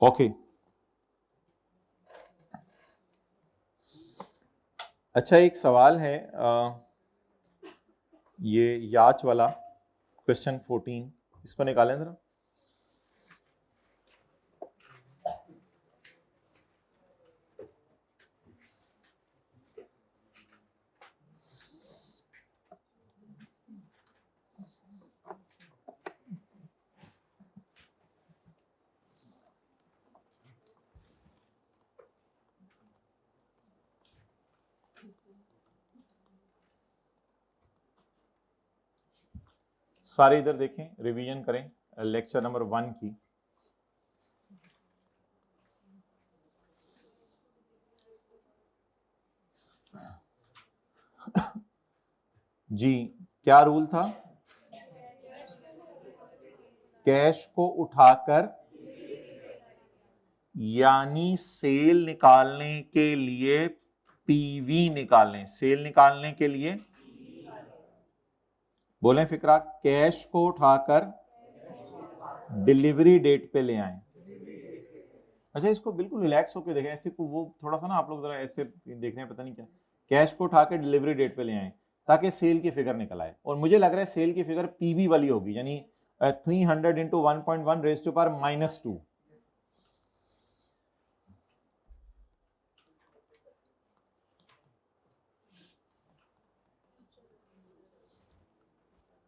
Okay अच्छा, एक सवाल है ये याच वाला क्वेश्चन 14, इसको निकालें जरा। सारे इधर देखें, रिवीजन करें लेक्चर नंबर 1 की। जी क्या रूल था? कैश को उठाकर यानी सेल निकालने के लिए पीवी निकालें, सेल निकालने के लिए बोलें फिक्रा, कैश को उठाकर डिलीवरी डेट पे ले आए। अच्छा इसको बिल्कुल रिलैक्स होकर देखें, ऐसे को वो थोड़ा सा ना आप लोग जरा ऐसे देख रहे हैं पता नहीं क्या, कैश को उठाकर डिलीवरी डेट पे ले आए ताकि सेल की फिगर निकल आए। और मुझे लग रहा है सेल की फिगर पीवी वाली होगी, यानी 300 इंटू 1.1 रेज़ टू पावर -2।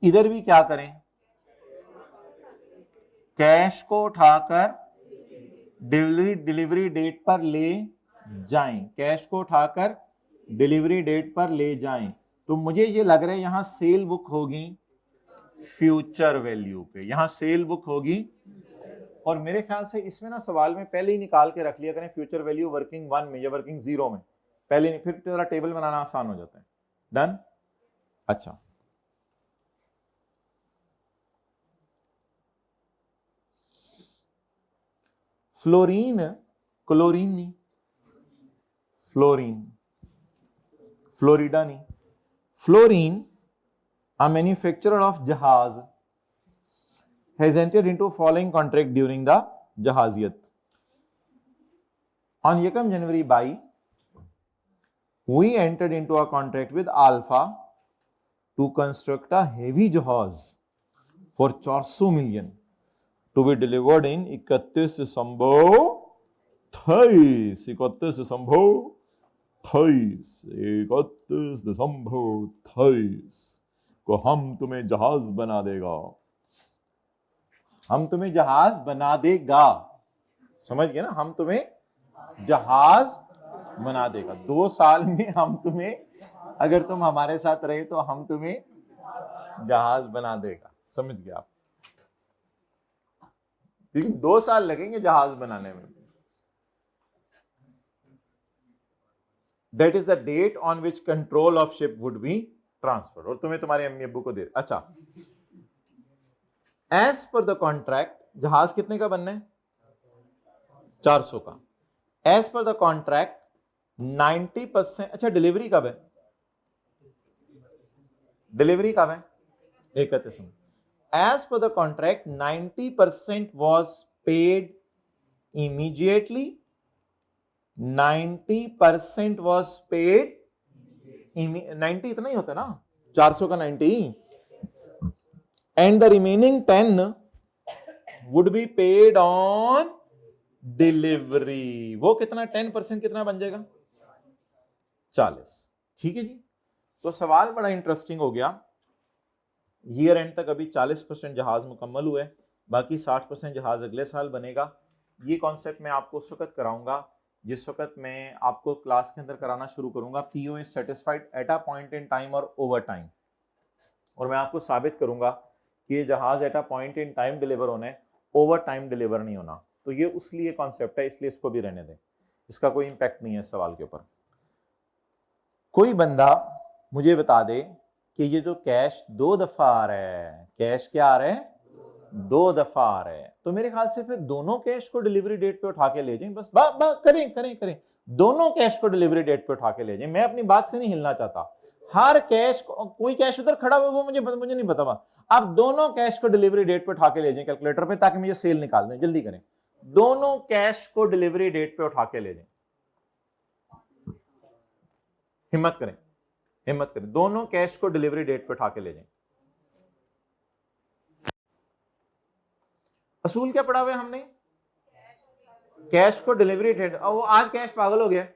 इधर भी क्या करें, कैश को उठाकर डिलीवरी डेट पर ले जाएं, कैश को उठाकर डिलीवरी डेट पर ले जाएं। तो मुझे ये लग रहा है यहां सेल बुक होगी फ्यूचर वैल्यू पे, यहां सेल बुक होगी। और मेरे ख्याल से इसमें ना सवाल में पहले ही निकाल के रख लिया करें फ्यूचर वैल्यू वर्किंग 1 में या वर्किंग 0 में, पहले नहीं, फिर तेरा टेबल बनाना आसान हो जाता है। डन। अच्छा फ्लोरीन, क्लोरीन नहीं, फ्लोरीन, फ्लोरिडा नहीं, fluorine, a manufacturer of jahaz has entered into following contract during the jahaziyat. On 1 January by we entered into a contract with Alpha to construct a heavy jahaz for 400 million to be delivered in 31 December 23, 31 December 23, 31 December 23 को हम तुम्हें जहाज बना देगा, हम तुम्हें जहाज बना देगा, समझ गए ना, हम तुम्हें जहाज बना देगा। 2 साल में हम तुम्हें, अगर तुम हमारे साथ रहे तो हम तुम्हें जहाज बना देगा, समझ गए आप। लेकिन 2 साल लगेंगे जहाज बनाने में। That is the date on which control of ship would be transferred, और तुम्हें तुम्हारे अम्मी अब्बू को दे। अच्छा एज पर द कॉन्ट्रैक्ट जहाज कितने का बनना है? 400 का। As per the contract 90%। अच्छा डिलीवरी कब है? डिलीवरी कब है? 31 में। As per the contract 90% was paid immediately, 90% was paid, 90 इतना ही होता है ना, 400 का 90, and the remaining 10 would be paid on delivery। वो कितना 10% कितना बन जाएगा? 40। ठीक है जी। तो सवाल बड़ा इंटरेस्टिंग हो गया। ईयर एंड तक अभी 40% जहाज मुकम्मल हुए, बाकी 60% जहाज अगले साल बनेगा। ये कॉन्सेप्ट मैं आपको उस वक्त कराऊंगा जिस वक्त मैं आपको क्लास के अंदर कराना शुरू करूंगा PO is satisfied at a point in time और ओवर टाइम। और मैं आपको साबित करूंगा कि ये जहाज at a point in time deliver होना है, ओवर टाइम डिलीवर नहीं होना। तो ये उसलिए कॉन्सेप्ट है, इसलिए इसको भी रहने दें, इसका कोई इंपैक्ट नहीं है इस सवाल के ऊपर। कोई बंदा मुझे बता दे कि ये जो कैश 2 दफा आ रहा है, कैश क्या आ रहा है? 2 दफा आ रहा है, तो मेरे ख्याल से फिर दोनों कैश को डिलीवरी डेट पे उठा के ले जाएं। बस करें दोनों कैश को डिलीवरी डेट पे उठा के ले जाएं। मैं अपनी बात से नहीं हिलना चाहता। हर कैश को, कोई कैश उधर खड़ा हुआ वो मुझे नहीं पता, आप दोनों कैश को डिलीवरी डेट पे उठा के ले जाएं कैलकुलेटर पे, ताकि मुझे सेल निकाल दें। जल्दी करें, दोनों कैश को डिलीवरी डेट पे उठा के ले जाएं। हिम्मत करें, हिम्मत करें, दोनों कैश को डिलीवरी डेट पे उठा के ले जाएं। असूल क्या पढ़ा हुआ है हमने? कैश को डिलीवरी डेट, वो आज कैश पागल हो गया,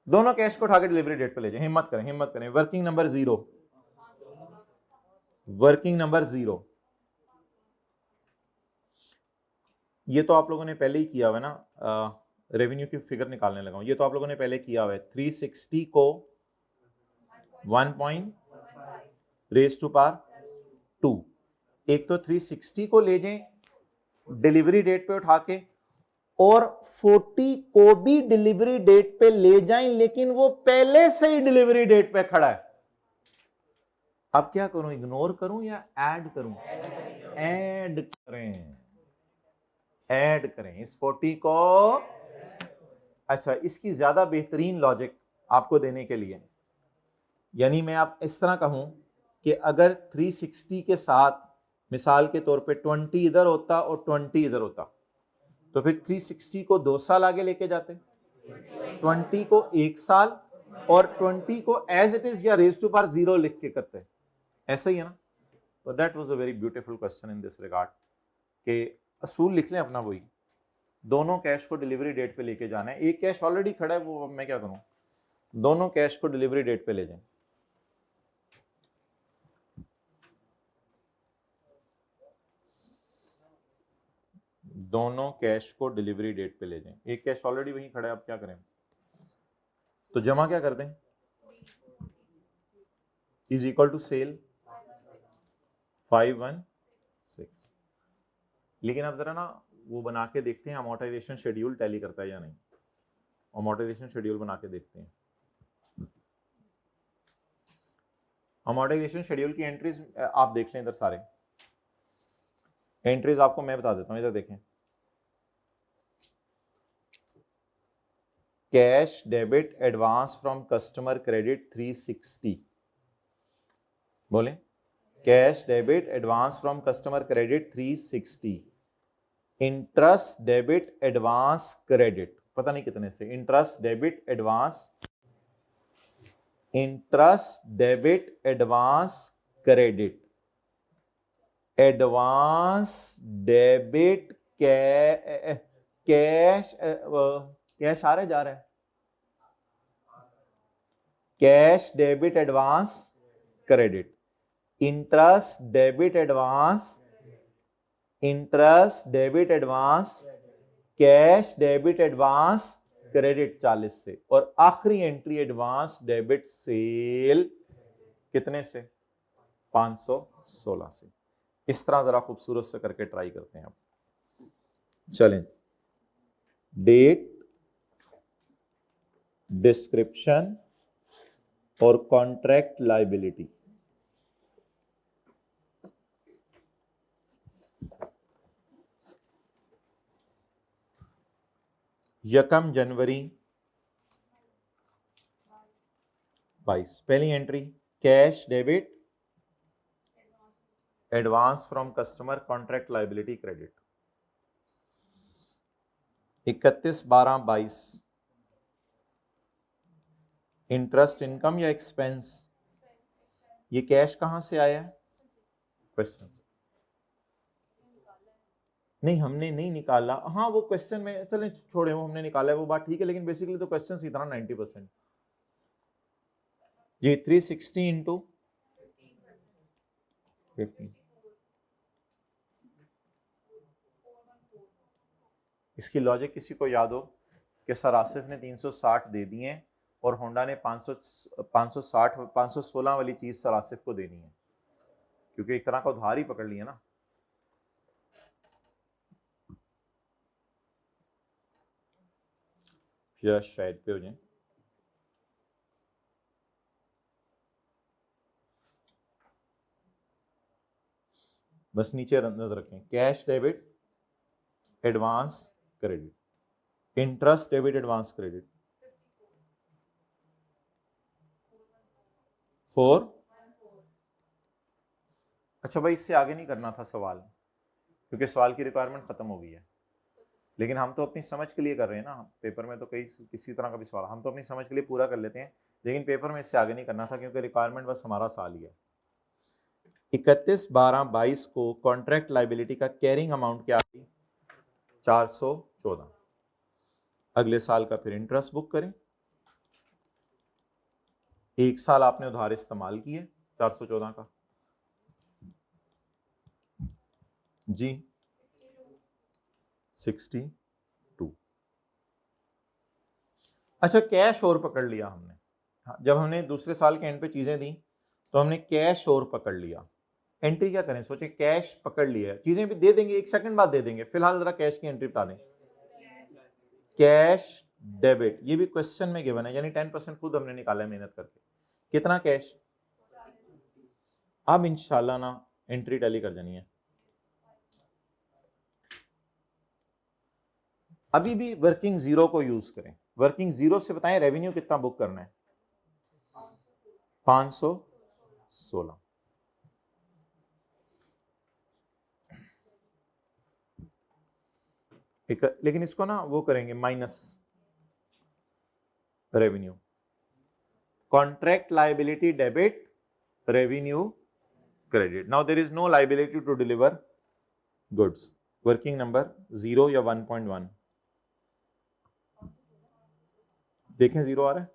दोनों कैश को उठा के डिलीवरी डेट पे ले जाएं। हिम्मत करें, हिम्मत करें। Working number 0, working number 0। ये तो आप लोगों ने पहले ही किया हुआ है ना, रेवेन्यू की फिगर निकालने लगा हूं, ये तो आप लोगों ने पहले किया हुआ है। 360 को 1 पॉइंट रेज टू पावर 2, एक तो 360 को ले जाएं डिलीवरी डेट पे उठा के, और 40 को भी डिलीवरी डेट पे ले जाएं, लेकिन वो पहले से ही डिलीवरी डेट पे खड़ा है। अब क्या करूं, इग्नोर करूं या ऐड करूं? ऐड करें, ऐड करें इस 40 को। अच्छा, इसकी ज्यादा बेहतरीन लॉजिक आपको देने के लिए, यानी मैं आप इस तरह कहूं कि अगर 360 के साथ मिसाल के तौर पे 20 इधर होता और 20 इधर होता, तो फिर 360 को 2 साल आगे लेके जाते, 20 को 1 साल, और 20 को एज इट इज या रेज टू पावर 0 लिख के करते। ऐसा ही है ना? तो that was a very beautiful question in this regard, कि असूल लिख लें अपना वही, दोनों कैश को डिलीवरी डेट पे लेके जाना है। एक कैश ऑलरेडी खड़ा है, वो मैं क्या करूं, दोनों कैश को डिलीवरी डेट पे ले जाएं। दोनों कैश को डिलीवरी डेट पे ले जाएं। एक कैश ऑलरेडी वहीं खड़ा है, अब क्या करें? तो जमा क्या कर दें, इज इक्वल टू सेल 516। लेकिन अब जरा ना वो बना के देखते हैं अमोर्टाइजेशन शेड्यूल टैली करता है या नहीं। अमोर्टाइजेशन शेड्यूल बना के देखते हैं। अमोर्टाइजेशन शेड्यूल की एंट्रीज आप देख लें इधर, सारे एंट्रीज आपको मैं बता देता हूं, इधर देखें। Cash debit advance from customer credit 360, बोले cash debit advance from customer credit 360, interest debit advance credit पता नहीं कितने से, interest debit advance, interest debit advance credit, advance debit cash, cash आ रहा है जा रहा है, cash debit advance credit, interest debit advance, interest debit advance, cash debit advance credit 40 से, और आखिरी एंट्री एडवांस डेबिट सेल कितने से, 516 से। इस तरह जरा खूबसूरत से करके ट्राई करते हैं। अब चलें, डेट, डिस्क्रिप्शन और कॉन्ट्रैक्ट लायबिलिटी। यकम जनवरी 22, पहली entry cash debit advance from customer contract liability credit. 31/12/22 interest income या एक्सपेंस, ये कैश कहां से आया? क्वेश्चन से नहीं, हमने नहीं निकाला। हाँ वो क्वेश्चन में चले छोड़े, वो हमने निकाला है वो बात ठीक है, लेकिन बेसिकली तो क्वेश्चन ही था ना 90%। जी 360 इंटू 15, इसकी लॉजिक किसी को याद हो कि सर आसिफ ने 360 दे दिए और होंडा ने 516 वाली चीज सर आसिफ को देनी है, क्योंकि एक तरह का उधार ही पकड़ लिया ना। शायद पे हो जाए, बस नीचे नजर रखें, cash debit advance credit, interest debit advance credit 4। अच्छा भाई इससे आगे नहीं करना था सवाल, क्योंकि सवाल की रिक्वायरमेंट खत्म हो गई है। लेकिन हम तो अपनी समझ के लिए कर रहे हैं ना, पेपर में तो किसी तरह का भी सवाल हम तो अपनी समझ के लिए पूरा कर लेते हैं, लेकिन पेपर में इससे आगे नहीं करना था क्योंकि रिक्वायरमेंट बस हमारा साल ही है। 31/12/22 को कॉन्ट्रैक्ट लाइबिलिटी का कैरिंग अमाउंट क्या आई? 414। अगले साल का फिर इंटरेस्ट बुक करें। एक साल आपने उधार इस्तेमाल किए 414 का जी 62। अच्छा, कैश और पकड़ लिया हमने। हाँ, जब हमने दूसरे साल के एंड पे चीजें दी तो हमने कैश और पकड़ लिया। एंट्री क्या करें, सोचे कैश पकड़ लिया, चीजें भी दे देंगे, 1 सेकंड बाद दे देंगे। फिलहाल जरा कैश की एंट्री बता दें। कैश डेबिट, ये भी क्वेश्चन में गिवन है, यानी 10% खुद हमने निकाला है मेहनत करके। कितना कैश? अब इंशाल्लाह ना एंट्री टैली कर जानी है। अभी भी वर्किंग जीरो को यूज करें। वर्किंग जीरो से बताएं रेवेन्यू कितना बुक करना है? 516। लेकिन इसको ना वो करेंगे minus revenue. Contract liability debit, revenue credit. Now there is no liability to deliver goods. Working number 0 या 1.1 देखें, 0 आ रहा है।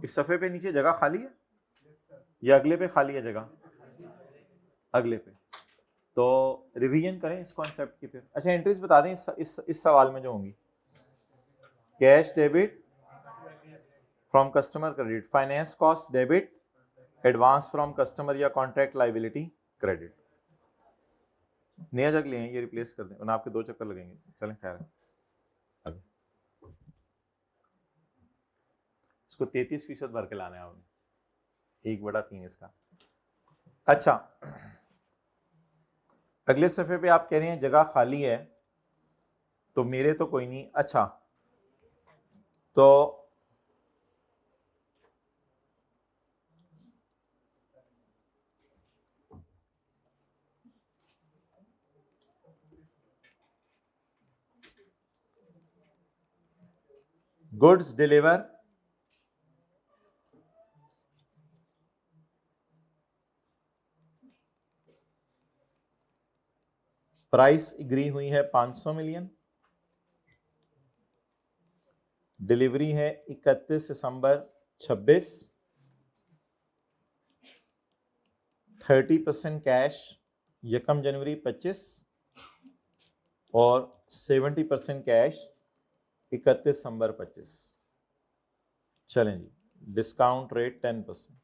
इस सफे पे नीचे जगह खाली है या अगले पे खाली है जगह? अगले पे। तो रिवीजन करें इस कॉन्सेप्ट की फिर। अच्छा, एंट्रीज बता दें इस सवाल में जो होंगी। Cash debit from customer credit, finance cost debit, advance from customer या कॉन्ट्रैक्ट लाइबिलिटी क्रेडिट। नया जग ले हैं, ये रिप्लेस कर दें, आपके 2 चक्कर लगेंगे। चलें खैर, इसको 33% भर के लाना है आपने, 1/3 इसका। अच्छा, अगले सफे पे आप कह रहे हैं जगह खाली है, तो मेरे तो कोई नहीं। अच्छा, तो गुड्स डिलीवर प्राइस एग्री हुई है 500 मिलियन, डिलीवरी है 31 दिसंबर 26, 30% कैश 1 जनवरी 25 और 70% कैश 31 दिसंबर 25। चलें जी, डिस्काउंट रेट 10%।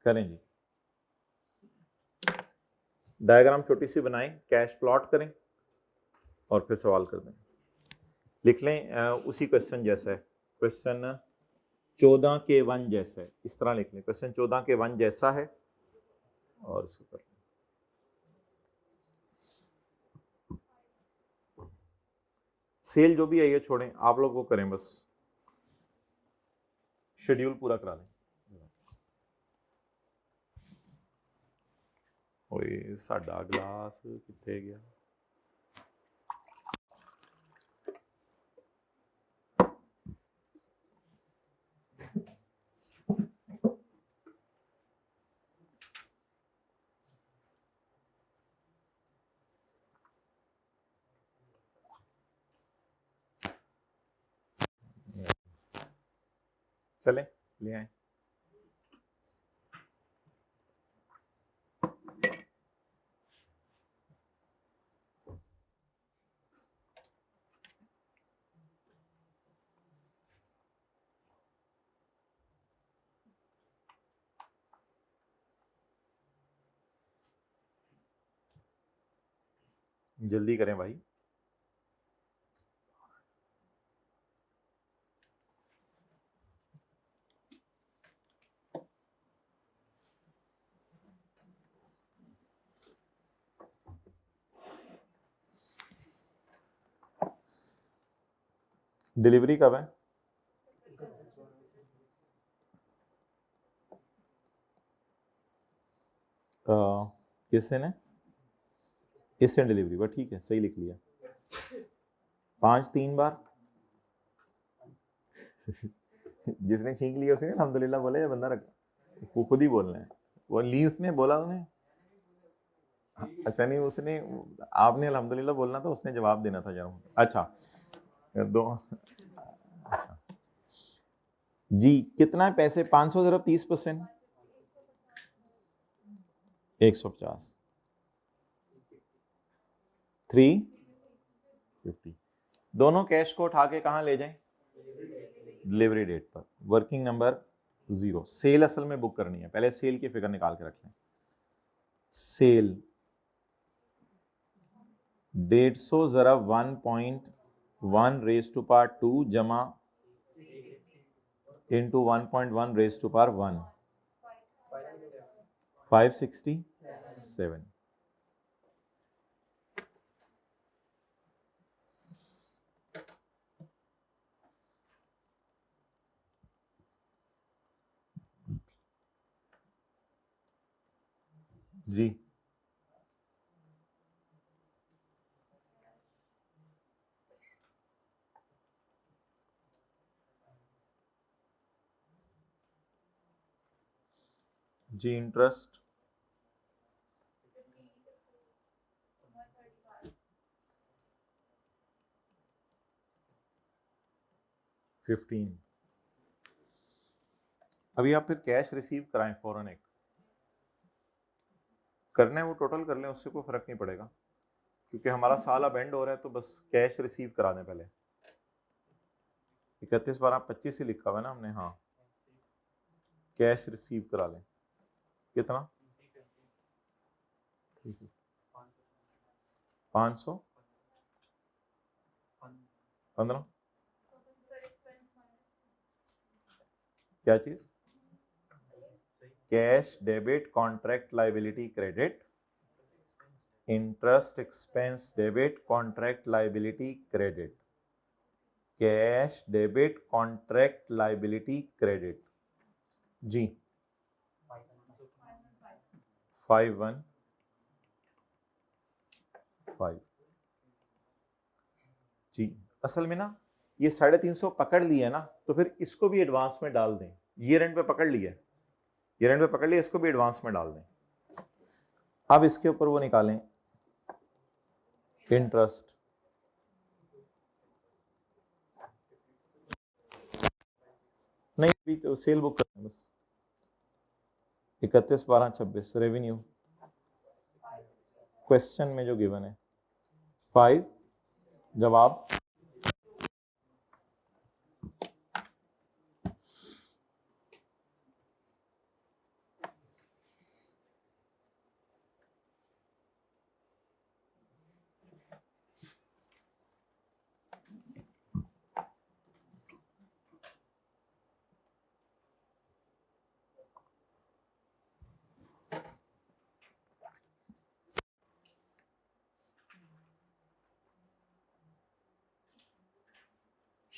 करें जी, डायग्राम छोटी सी बनाएं, कैश प्लॉट करें और फिर सवाल कर दें। लिख लें उसी क्वेश्चन जैसा है, क्वेश्चन 14 के 1 जैसा है, इस तरह लिख लें। क्वेश्चन 14 के 1 जैसा है और इसको कर लें। सेल जो भी है ये छोड़ें, आप लोग वो करें, बस शेड्यूल पूरा करा लें। ओए साडा ग्लास किथे गया? चले ले आए। जल्दी करें भाई। डिलीवरी कब है? किस दिन है? इस दिन डिलीवरी, बट ठीक है, सही लिख लिया। 5 3 बार जिसने छींक लिया उसने अल्हम्दुलिल्लाह बोले, या बंदा रख वो खुद ही बोलना है? वो ली उसने बोला उन्हें? अच्छा नहीं, उसने, आपने अल्हम्दुलिल्लाह बोलना था, उसने जवाब देना था जरा। अच्छा दो। अच्छा जी, कितना है पैसे? 500 ज़रा 30%, 150, 350। दोनों कैश को उठा के कहाँ ले जाएं? डिलीवरी डेट पर। Working number 0। सेल असल में बुक करनी है, पहले सेल की फिगर निकाल के रख लें। सेल 150 जरा 1.1 रेज टू पावर 2 जमा इंटू 1.1 रेज टू पावर 1, 567। जी जी, इंटरेस्ट 15। अभी आप फिर कैश रिसीव कराएं फौरन, एक करना है वो टोटल कर लें, उससे कोई फर्क नहीं पड़ेगा, क्योंकि हमारा साल अब एंड हो रहा है, तो बस कैश रिसीव करा दें पहले। 31/12/25 ही लिखा हुआ है ना हमने? हाँ, कैश रिसीव करा लें। कितना? 515। क्या चीज? Cash debit contract liability credit, interest expense debit contract liability credit, cash debit contract liability credit. जी 515। जी असल में ना ये 350 पकड़ लिया ना, तो फिर इसको भी एडवांस में डाल दें। ये रेंट पे पकड़ लिया, ये रेंट पे पकड़ लिया, इसको भी एडवांस में डाल दें। अब इसके ऊपर वो निकालें इंटरेस्ट। नहीं, अभी तो सेल बुक करना है बस। 31/12/26 रेवेन्यू क्वेश्चन में जो गिवन है 5, जवाब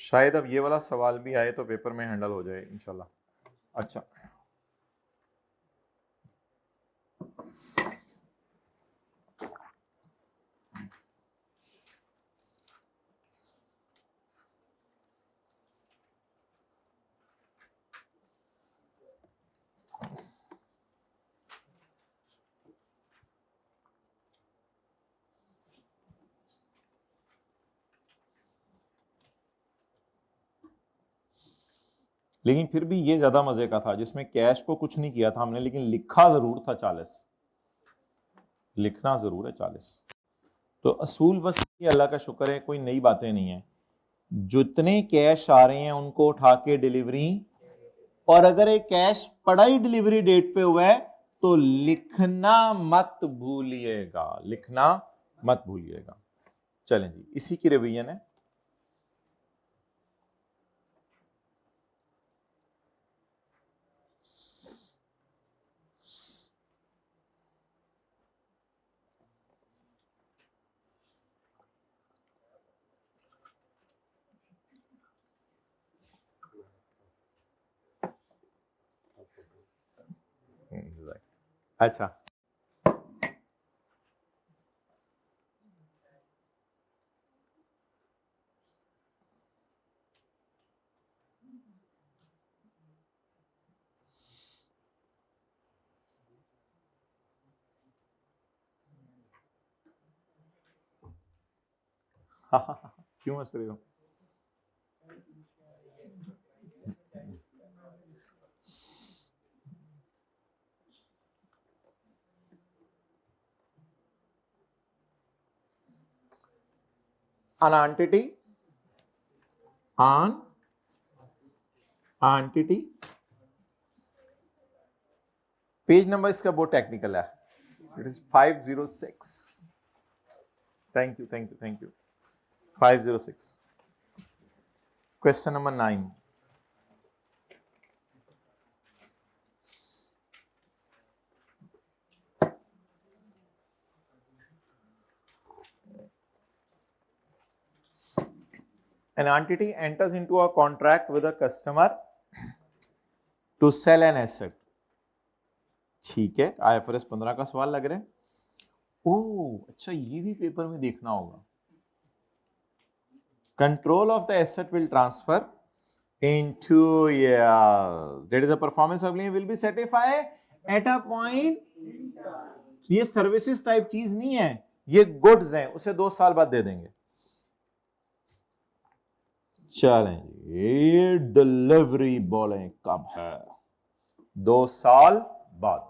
शायद अब ये वाला सवाल भी आए तो पेपर में हैंडल हो जाए इंशाल्लाह। अच्छा लेकिन फिर भी ये ज्यादा मजे का था, जिसमें कैश को कुछ नहीं किया था हमने, लेकिन लिखा जरूर था 40। लिखना जरूर है 40। तो असूल बस ये, अल्लाह का शुक्र है कोई नई बातें नहीं है। जितने कैश आ रहे हैं उनको उठा के डिलीवरी, और अगर एक कैश पड़ा ही डिलीवरी डेट पे हुआ है तो लिखना मत भूलिएगा, लिखना मत भूलिएगा। चलें जी, इसी की रिवीजन है। अच्छा, क्यों हंस रहे हो? An entity, पेज नंबर इसका बहुत टेक्निकल है, it is 506। Thank you thank you thank you. 506, question number 9। An entity enters into a contract with a customer to sell an asset। ठीक है, IFRS 15 का सवाल लग रहा है। ओह अच्छा, ये भी पेपर में देखना होगा। Control of the asset will transfer in 2 years. That is the performance agreement will be certified at a point। ये सर्विसेज टाइप चीज नहीं है, ये गुड्स हैं, उसे 2 साल बाद दे देंगे। चलें, ये डिलीवरी बोलें कब है? 2 साल बाद।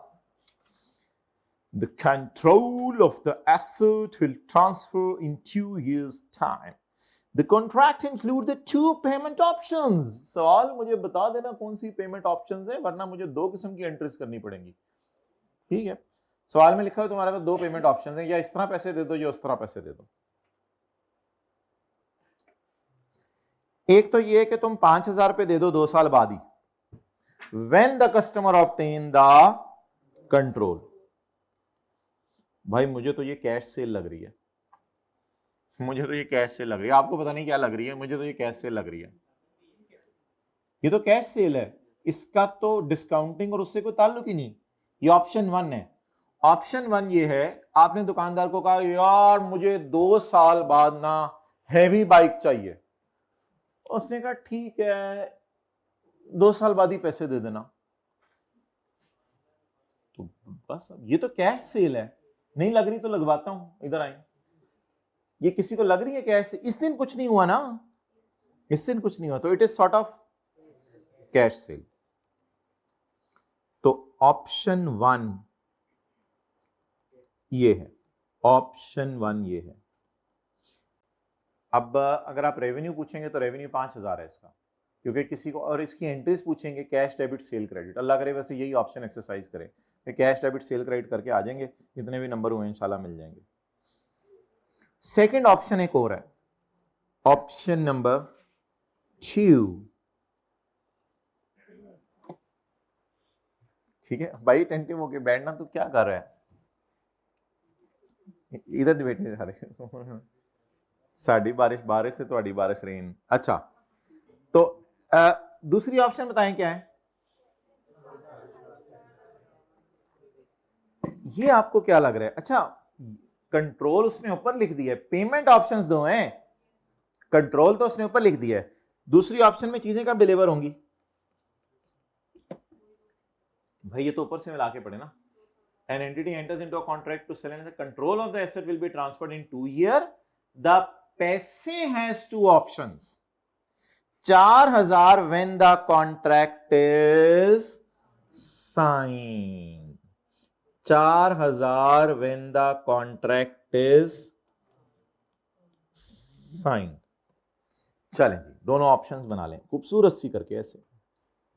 The control of the asset will transfer in 2 years time। The contract include the 2 payment options। सवाल मुझे बता देना कौन सी पेमेंट ऑप्शंस है, वरना मुझे 2 किस्म की एंट्रीज करनी पड़ेंगी। ठीक है, सवाल में लिखा है तुम्हारे पास 2 पेमेंट ऑप्शंस हैं, या इस तरह पैसे दे दो या उस तरह पैसे दे दो। एक तो ये कि तुम 5,000 रुपए दे दो 2 साल बाद ही, when the customer obtain the control। भाई मुझे तो ये कैश सेल लग रही है, मुझे तो ये कैश सेल लग रही है, आपको पता नहीं क्या लग रही है, मुझे तो ये कैश सेल लग रही है। ये तो कैश सेल है, इसका तो डिस्काउंटिंग और उससे कोई ताल्लुक ही नहीं। ये ऑप्शन 1 है। ऑप्शन 1 ये है, आपने दुकानदार को कहा यार मुझे 2 साल बाद ना हैवी बाइक चाहिए, उसने कहा ठीक है 2 साल बाद ही पैसे दे देना, तो बस ये तो कैश सेल है। नहीं लग रही तो लगवाता हूं, इधर आए। ये किसी को लग रही है कैश, इस दिन कुछ नहीं हुआ ना, इस दिन कुछ नहीं हुआ, तो it is sort of cash cell. तो ऑप्शन 1 ये है, ऑप्शन 1 ये है। अब अगर आप रेवेन्यू पूछेंगे तो रेवेन्यू 5,000 है इसका, क्योंकि किसी को, और इसकी एंट्रीज पूछेंगे कैश डेबिट सेल क्रेडिट, अल्लाह करे वैसे यही ऑप्शन एक्सरसाइज करें कि कैश डेबिट सेल क्रेडिट करके आ जाएंगे, जितने भी नंबर हुए इंशाल्लाह मिल जाएंगे। सेकंड ऑप्शन एक और है, ऑप्शन नंबर 2। ठीक है भाई, टेंटिव होके बैठना, तो क्या कर रहा है, इधर बैठे सारे। साड़ी बारिश बारिश से थोड़ी बारिश रेन। अच्छा, तो दूसरी ऑप्शन बताएं क्या है? ये आपको क्या लग रहा है? अच्छा, कंट्रोल उसने ऊपर लिख दिया है, पेमेंट ऑप्शंस 2 हैं, कंट्रोल तो उसने ऊपर लिख दिया है, दूसरी ऑप्शन में चीजें कब डिलीवर होंगी? भाई ये तो ऊपर से मिला के पढ़े ना। An entity enters into a contract to sell and the control of the asset will be transferred in 2 years। The पैसे has 2 options। 4,000 when the contract is signed। 4,000 when the contract is signed। चलें जी, दोनों options बना लें खूबसूरत सी करके, ऐसे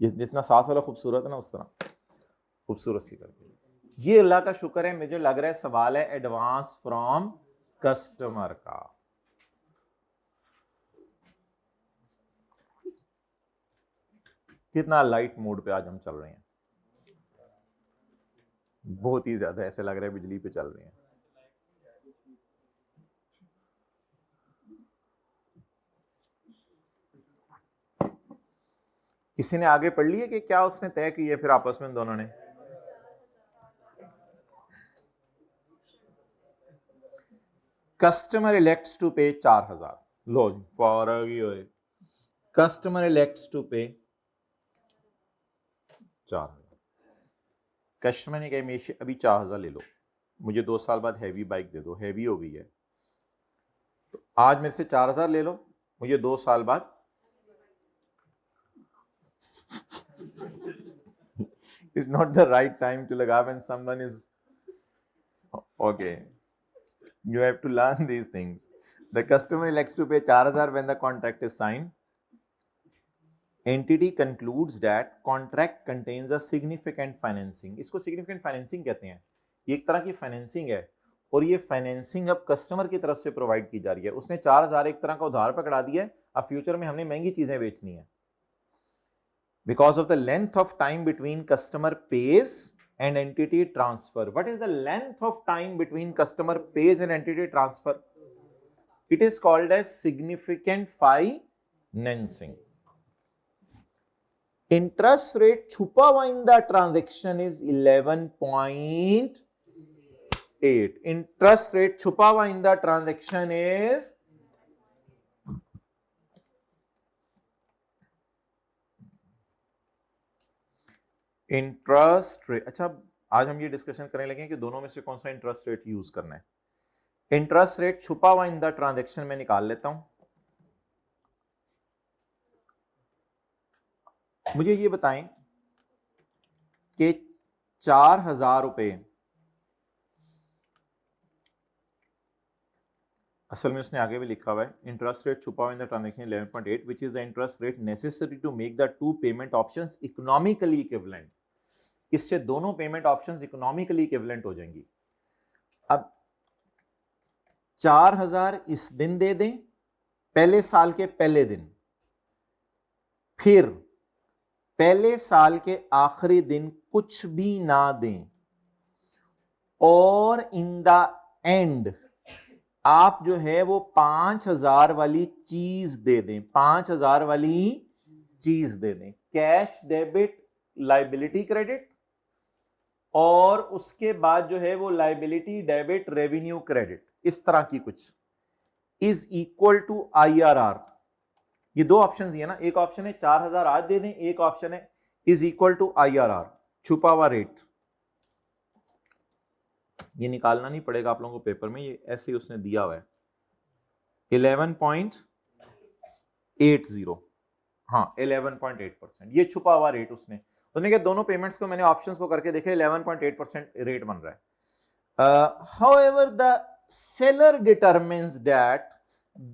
जितना साथ वाला खूबसूरत है ना उस तरह खूबसूरत सी करके। ये अल्लाह का शुक्र है, मुझे लग रहा है सवाल है एडवांस फ्रॉम कस्टमर का। कितना लाइट मोड पे आज हम चल रहे हैं, बहुत ही ज्यादा ऐसे लग रहा है बिजली पे चल रहे हैं। किसी ने आगे पढ़ लिया कि क्या उसने तय की है फिर आपस में दोनों ने? कस्टमर इलेक्ट्स टू पे 4000, लो फॉर कस्टमर इलेक्ट्स टू पे 4000। कस्टमर ने कहा मेरे अभी 4000 ले लो, मुझे 2 साल बाद हैवी बाइक दे दो, हैवी हो गई है, तो आज मेरे से 4000 ले लो, मुझे 2 साल बाद it's not the right time to लगा when someone is okay, you have to learn these things. The customer elects to pay 4000 when the contract is signed. Entity concludes that contract contains a significant financing. इसको significant financing कहते हैं, ये एक तरह की financing है और ये फाइनेंसिंग अब कस्टमर की तरफ से प्रोवाइड की जा रही है। उसने 4000 एक तरह का उधार पकड़ा दिया है, अब फ्यूचर में हमने महंगी चीजें बेचनी है। Because of the length of time between customer pays and entity transfer. What is the length of time between customer pays and entity transfer? It is called as significant financing. Interest rate छुपा हुआ in the transaction is 11.8. Interest rate छुपा हुआ in the transaction is interest rate. अच्छा, आज हम ये discussion करने लगे कि दोनों में से कौन सा इंटरेस्ट रेट यूज करना है। इंटरेस्ट रेट छुपा हुआ इन द ट्रांजैक्शन में निकाल लेता हूं। मुझे ये बताएं कि 4000 रुपए असल में उसने आगे भी लिखा हुआ है, इंटरेस्ट रेट छुपा हुआ in the transaction 11.8 which is the interest rate necessary to make the two payment options economically equivalent. इससे दोनों पेमेंट ऑप्शंस इकोनॉमिकली इक्विवेलेंट हो जाएंगी। अब 4000 इस दिन दे दें, पहले साल के पहले दिन, फिर पहले साल के आखिरी दिन कुछ भी ना दें, और इन द एंड आप जो है वो 5000 वाली चीज दे दें, 5000 वाली चीज दे दें, कैश डेबिट लाइबिलिटी क्रेडिट, और उसके बाद जो है वो लाइबिलिटी डेबिट रेवेन्यू क्रेडिट, इस तरह की कुछ, इज इक्वल टू IRR। ये दो ऑप्शन है ना, एक ऑप्शन है 4000 आज दे दें, एक ऑप्शन है इज इक्वल टू IRR, छुपा हुआ रेट। ये निकालना नहीं पड़ेगा आप लोगों को पेपर में, ये ऐसे ही उसने दिया हुआ है 11.80, हाँ 11.8%, ये छुपा हुआ रेट उसने कहा दोनों पेमेंट्स को मैंने ऑप्शंस को करके देखे 11.8% रेट बन रहा है। However the seller determines that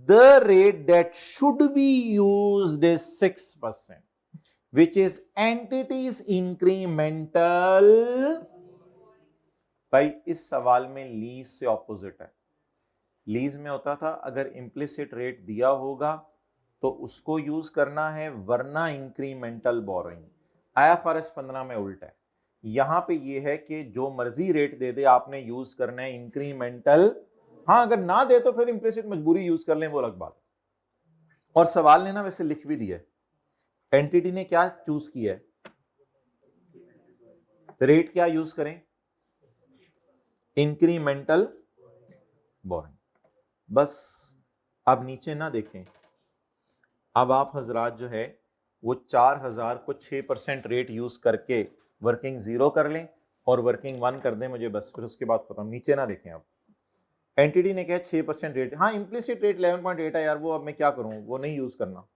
the rate that should be used is 6%, which is entity's incremental। भाई इस सवाल में लीज से ऑपोजिट है। लीज में होता था अगर इम्प्लिसिट रेट दिया होगा तो उसको यूज करना है, वरना इंक्रीमेंटल बोरोइंग। IFRS 15 में उल्टा है, यहां पे ये है कि जो मर्जी रेट दे दे आपने यूज करना है इंक्रीमेंटल। हाँ अगर ना दे तो फिर इंप्लिसिट मजबूरी यूज कर लें, वो अलग बात। और सवाल ने ना वैसे लिख भी दिया है, एंटिटी ने क्या चूज किया है, रेट क्या यूज करें, इंक्रीमेंटल बोरिंग। बस अब नीचे ना देखें, अब आप हजरात जो है वो 4000 को 6% रेट यूज करके वर्किंग 0 कर लें और वर्किंग 1 कर दें मुझे, बस फिर उसके बाद खत्म। नीचे ना देखें। अब एंटिटी ने कहा 6% रेट, हाँ इंप्लिसिट रेट 11.8 है यार, वो अब मैं क्या करूं, वो नहीं यूज करना।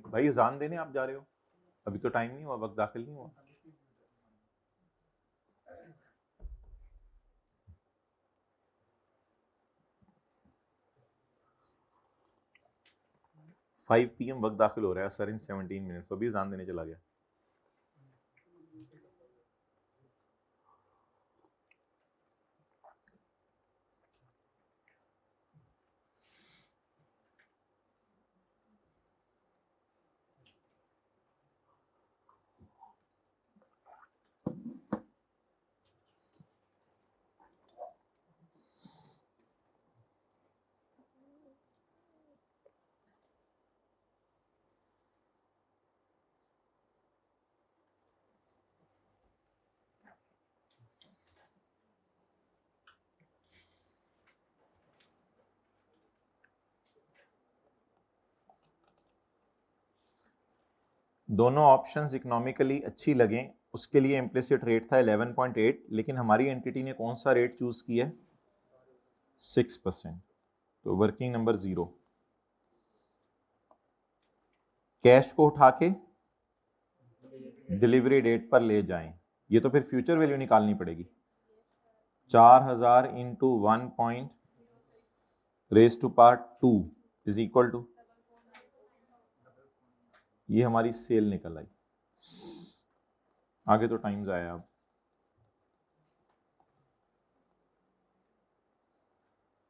भाई अजान देने आप जा रहे हो, अभी तो टाइम नहीं हुआ, वक्त दाखिल नहीं हुआ। PM वक्त दाखिल हो रहा है सर इन 17 मिनट्स, अभी अजान देने चला गया। दोनों ऑप्शंस इकोनॉमिकली अच्छी लगें उसके लिए इम्प्लिसिट रेट था 11.8, लेकिन हमारी एंटिटी ने कौन सा रेट चूज किया है? 6%। तो वर्किंग नंबर 0, कैश को उठा के डिलीवरी डेट पर ले जाएं। ये तो फिर फ्यूचर वैल्यू निकालनी पड़ेगी। 4000 into 1 point raise to power 2 is equal to, ये हमारी सेल निकल आई। आगे तो टाइम्स आया। अब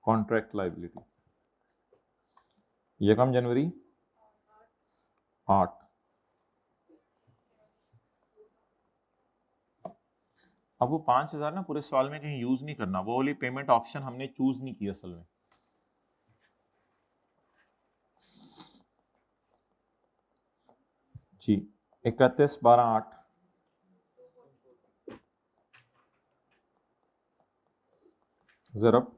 कॉन्ट्रैक्ट लायबिलिटी, 1 जनवरी 8। अब वो 5000 ना पूरे सवाल में कहीं यूज नहीं करना, वो वाली पेमेंट ऑप्शन हमने चूज नहीं किया असल में। जी 31/12/8 ज़रब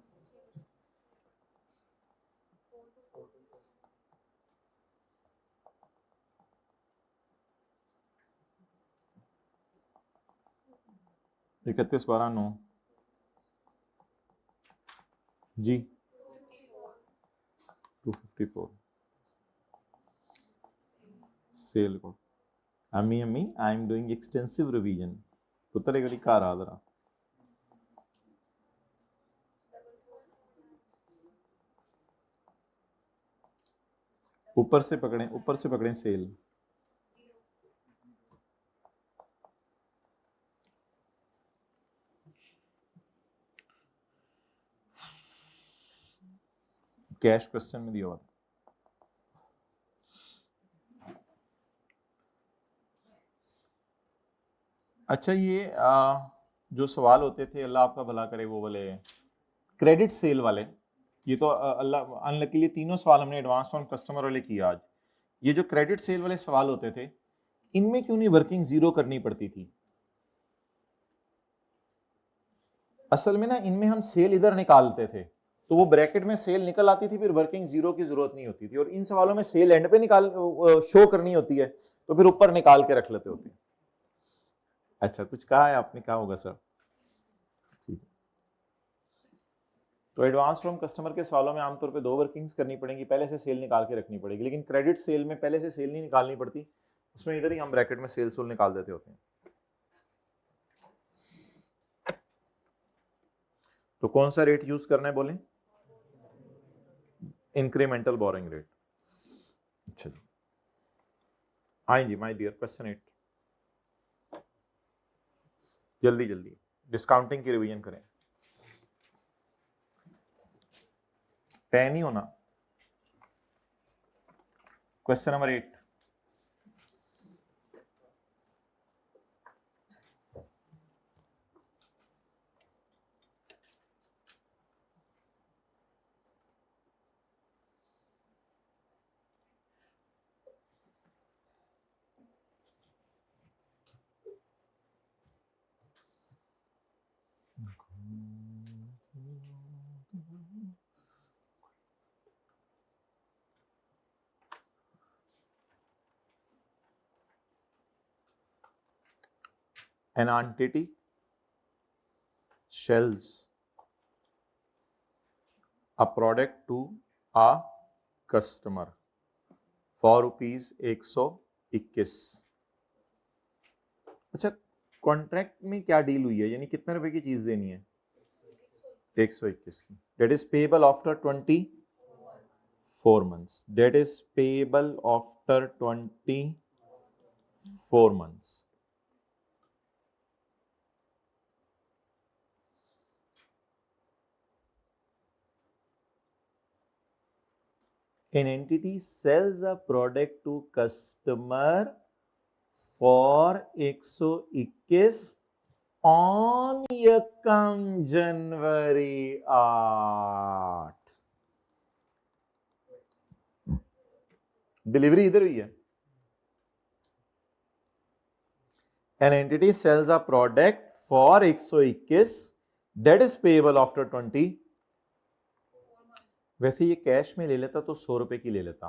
31/12/9 जी 254 सेल को। अम्मी I am doing extensive revision. पुत्र गड़ी कार आदरा ऊपर से पकड़ें सेल। कैश क्वेश्चन में दिया हुआ था। अच्छा ये जो सवाल होते थे, अल्लाह आपका भला करे, वो वाले क्रेडिट सेल वाले, ये तो अल्लाह अनलकीली तीनों सवाल हमने एडवांस फॉर्म कस्टमर वाले किया आज। ये जो क्रेडिट सेल वाले सवाल होते थे, इनमें क्यों नहीं वर्किंग 0 करनी पड़ती थी? असल में ना इनमें हम सेल इधर निकालते थे तो वो ब्रैकेट में सेल निकल आती थी, फिर वर्किंग 0 की जरूरत नहीं होती थी। और इन सवालों में सेल एंड पे निकाल शो करनी होती है, तो फिर ऊपर निकाल के रख लेते होते हैं। अच्छा कुछ कहा है आपने? कहा होगा सर। ठीक है, तो एडवांस फ्रॉम कस्टमर के सवालों में आमतौर पे 2 वर्किंग्स करनी पड़ेंगी, पहले से सेल निकाल के रखनी पड़ेगी। लेकिन क्रेडिट सेल में पहले से सेल नहीं निकालनी पड़ती, उसमें इधर ही हम ब्रैकेट में सेल सोल निकाल देते होते हैं। तो कौन सा रेट यूज करना है बोलें? Incremental boring rate. अच्छा जी, आए जी माय डियर, क्वेश्चन 8 जल्दी जल्दी डिस्काउंटिंग की रिवीजन करें। पेन ही होना। Question number 8, an entity sells a product to a customer for ₹121। अच्छा कॉन्ट्रैक्ट में क्या डील हुई है, यानी कितने रुपए की चीज देनी है? 121 की। Debt is payable after 24 months। Debt is payable after 24 months। An entity sells a product to customer for 121 on यकम जनवरी 8। डिलीवरी इधर हुई है। An entity sells a product for 121 that is payable after 20। वैसे ये कैश में ले लेता तो 100 रुपए की ले लेता,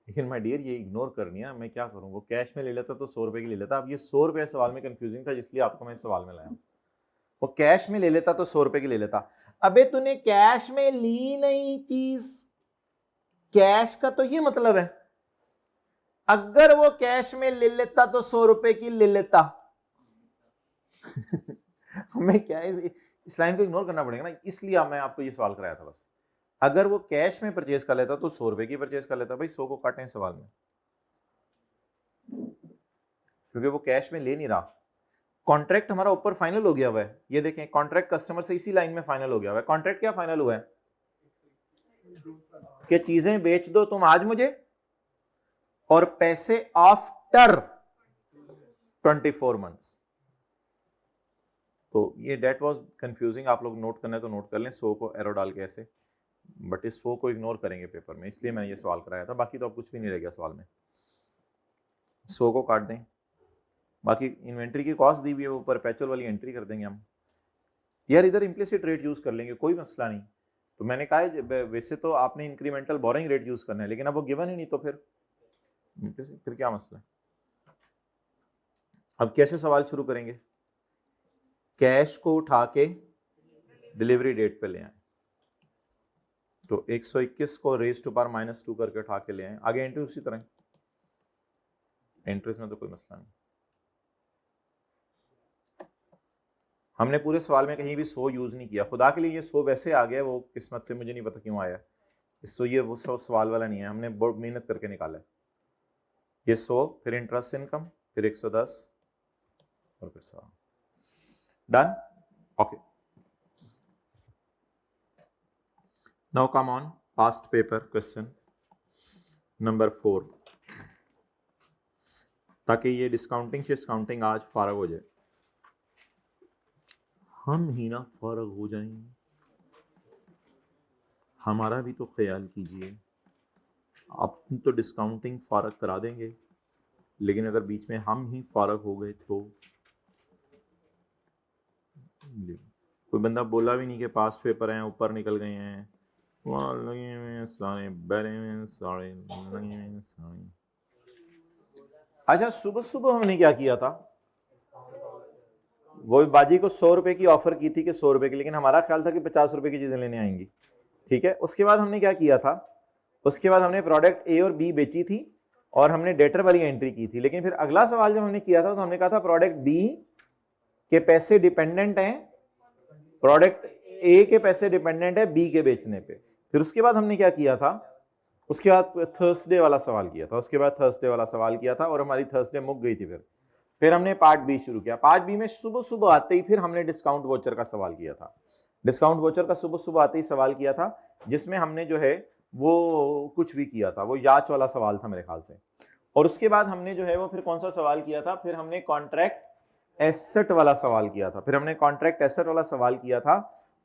लेकिन माय डियर ये इग्नोर करनी है, मैं क्या करूं, वो कैश में ले लेता तो 100 रुपए की ले लेता। अब ये 100 रुपए सवाल में कंफ्यूजिंग था, इसलिए आपको मैं इस सवाल में लाया। वो कैश में ले लेता तो 100 रुपए की ले लेता। अबे तूने कैश में ली नहीं चीज, कैश का तो ये मतलब है, अगर वो कैश में ले लेता तो 100 रुपए की ले लेता। हमें क्या इस लाइन को इग्नोर करना पड़ेगा ना, इसलिए मैं आपको ये सवाल कराया था बस। अगर वो कैश में परचेज कर लेता तो 100 रुपए की परचेज कर लेता। भाई 100 को काटें सवाल में, क्योंकि वो कैश में ले नहीं रहा। कॉन्ट्रैक्ट हमारा ऊपर फाइनल हो गया हुआ है, ये देखें कॉन्ट्रैक्ट कस्टमर से इसी लाइन में फाइनल हो गया हुआ है। कॉन्ट्रैक्ट क्या फाइनल हुआ है कि चीजें बेच दो तुम आज मुझे और पैसे आफ्टर 24 मंथ्स। तो ये डेट वाज कंफ्यूजिंग, आप लोग नोट करना है तो नोट कर लें, 100 को एरो डाल के ऐसे, बट इस 100 को इग्नोर करेंगे पेपर में, इसलिए मैंने ये सवाल कराया था। बाकी तो अब कुछ भी नहीं रह गया सवाल में, 100 को काट दें। बाकी इन्वेंट्री की कॉस्ट दी हुई है, वो परपेचुअल वाली एंट्री कर देंगे हम। यार इधर इम्प्लिसिट रेट यूज कर लेंगे, कोई मसला नहीं। तो मैंने कहा है वैसे तो आपने इंक्रीमेंटल बोरिंग रेट यूज करना है, लेकिन अब वो गिवन ही नहीं, तो फिर क्या मसला है। अब कैसे सवाल शुरू करेंगे, कैश को उठा के डिलीवरी डेट पे ले आए, तो 121 को रेज टू पावर -2 करके उठा के ले आए, आगे एंट्री उसी तरह, एंट्रीज में तो कोई मसला नहीं। हमने पूरे सवाल में कहीं भी 100 यूज नहीं किया, खुदा के लिए ये 100 वैसे आ गया, वो किस्मत से मुझे नहीं पता क्यों आया। इससे ये वो 100 सवाल वाला नहीं है, हमने बहुत मेहनत करके निकाला है। ये 100 फिर इंटरेस्ट इनकम फिर 110 और फिर 100। Done, okay. Now come on past paper question number 4, ताकि ये डिस्काउंटिंग शिस्काउंटिंग आज फारग हो जाए, हम ही ना फारग हो जाएं। हमारा भी तो ख्याल कीजिए, आप तो डिस्काउंटिंग फारग करा देंगे, लेकिन अगर बीच में हम ही फारग हो गए तो कोई बंदा बोला भी नहीं कि पास्ट पेपर हैं, ऊपर निकल गए हैं, वहाँ लगे हुए सारे बैठे हुए सारे लगे हुए सारे। अच्छा सुबह सुबह हमने क्या किया था, वो बाजी को 100 रुपए की ऑफर की थी कि 100 रुपए की, लेकिन हमारा ख्याल था कि 50 रुपए की चीजें लेने आएंगी, ठीक है। उसके बाद हमने क्या किया था, उसके बाद हमने प्रोडक्ट ए और बी बेची थी और हमने डेटर वाली एंट्री की थी। लेकिन फिर अगला सवाल जब हमने किया था तो हमने कहा था प्रोडक्ट बी के पैसे डिपेंडेंट हैं, प्रोडक्ट ए के पैसे डिपेंडेंट है बी के बेचने पे। फिर उसके बाद हमने क्या किया था, उसके बाद थर्सडे वाला सवाल किया था, उसके बाद थर्सडे वाला सवाल किया था और हमारी थर्सडे मुक गई थी। फिर हमने पार्ट बी शुरू किया। पार्ट बी में सुबह सुबह आते ही फिर हमने डिस्काउंट वोचर का सवाल किया था। डिस्काउंट वोचर का सुबह सुबह आते ही सवाल किया था, जिसमें हमने जो है वो कुछ भी किया था, वो याच वाला सवाल था मेरे ख्याल से। और उसके बाद हमने जो है वो फिर कौन सा सवाल किया था, फिर हमने कॉन्ट्रैक्ट एसेट वाला सवाल किया था। फिर हमने कॉन्ट्रैक्ट एसेट वाला सवाल किया था,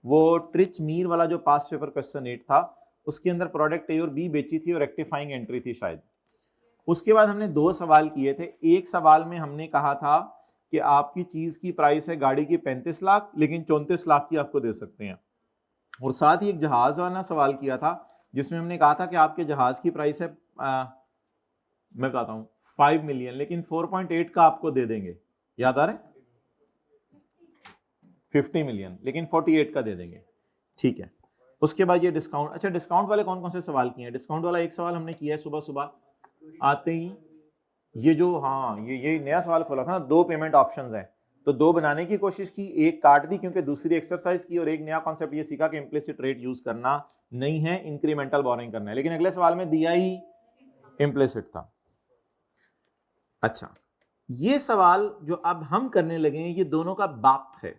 वो ट्रिच मीर वाला जो पास्ट पेपर क्वेश्चन 8 था, उसके अंदर प्रोडक्ट ए और बी बेची थी और रेक्टिफाइंग एंट्री थी शायद। उसके बाद हमने 2 सवाल किए थे। एक सवाल में हमने कहा था कि आपकी चीज की प्राइस है गाड़ी की 35 लाख, लेकिन 34 लाख की आपको दे सकते हैं। और साथ ही एक जहाज वाला सवाल किया था, जिसमें हमने कहा था कि आपके जहाज की प्राइस है मैं कहता हूं 5 मिलियन, लेकिन 4.8 का आपको दे देंगे, याद आ रहा है, 50 मिलियन लेकिन 48 का दे देंगे, ठीक है। उसके बाद ये डिस्काउंट, अच्छा डिस्काउंट वाले कौन कौन से सवाल किए हैं। डिस्काउंट वाला एक सवाल हमने किया है सुबह सुबह आते ही, ये जो हाँ ये नया सवाल खोला था ना, 2 पेमेंट ऑप्शंस हैं, तो 2 बनाने की कोशिश की, एक काट दी क्योंकि दूसरी एक्सरसाइज की, और एक नया कॉन्सेप्ट ये सीखा कि इम्प्लिसिट रेट यूज करना नहीं है, इंक्रीमेंटल बोरिंग करना है। लेकिन अगले सवाल में दिया ही इम्प्लिसिट था। अच्छा ये सवाल जो अब हम करने लगे हैं, ये दोनों का बाप है,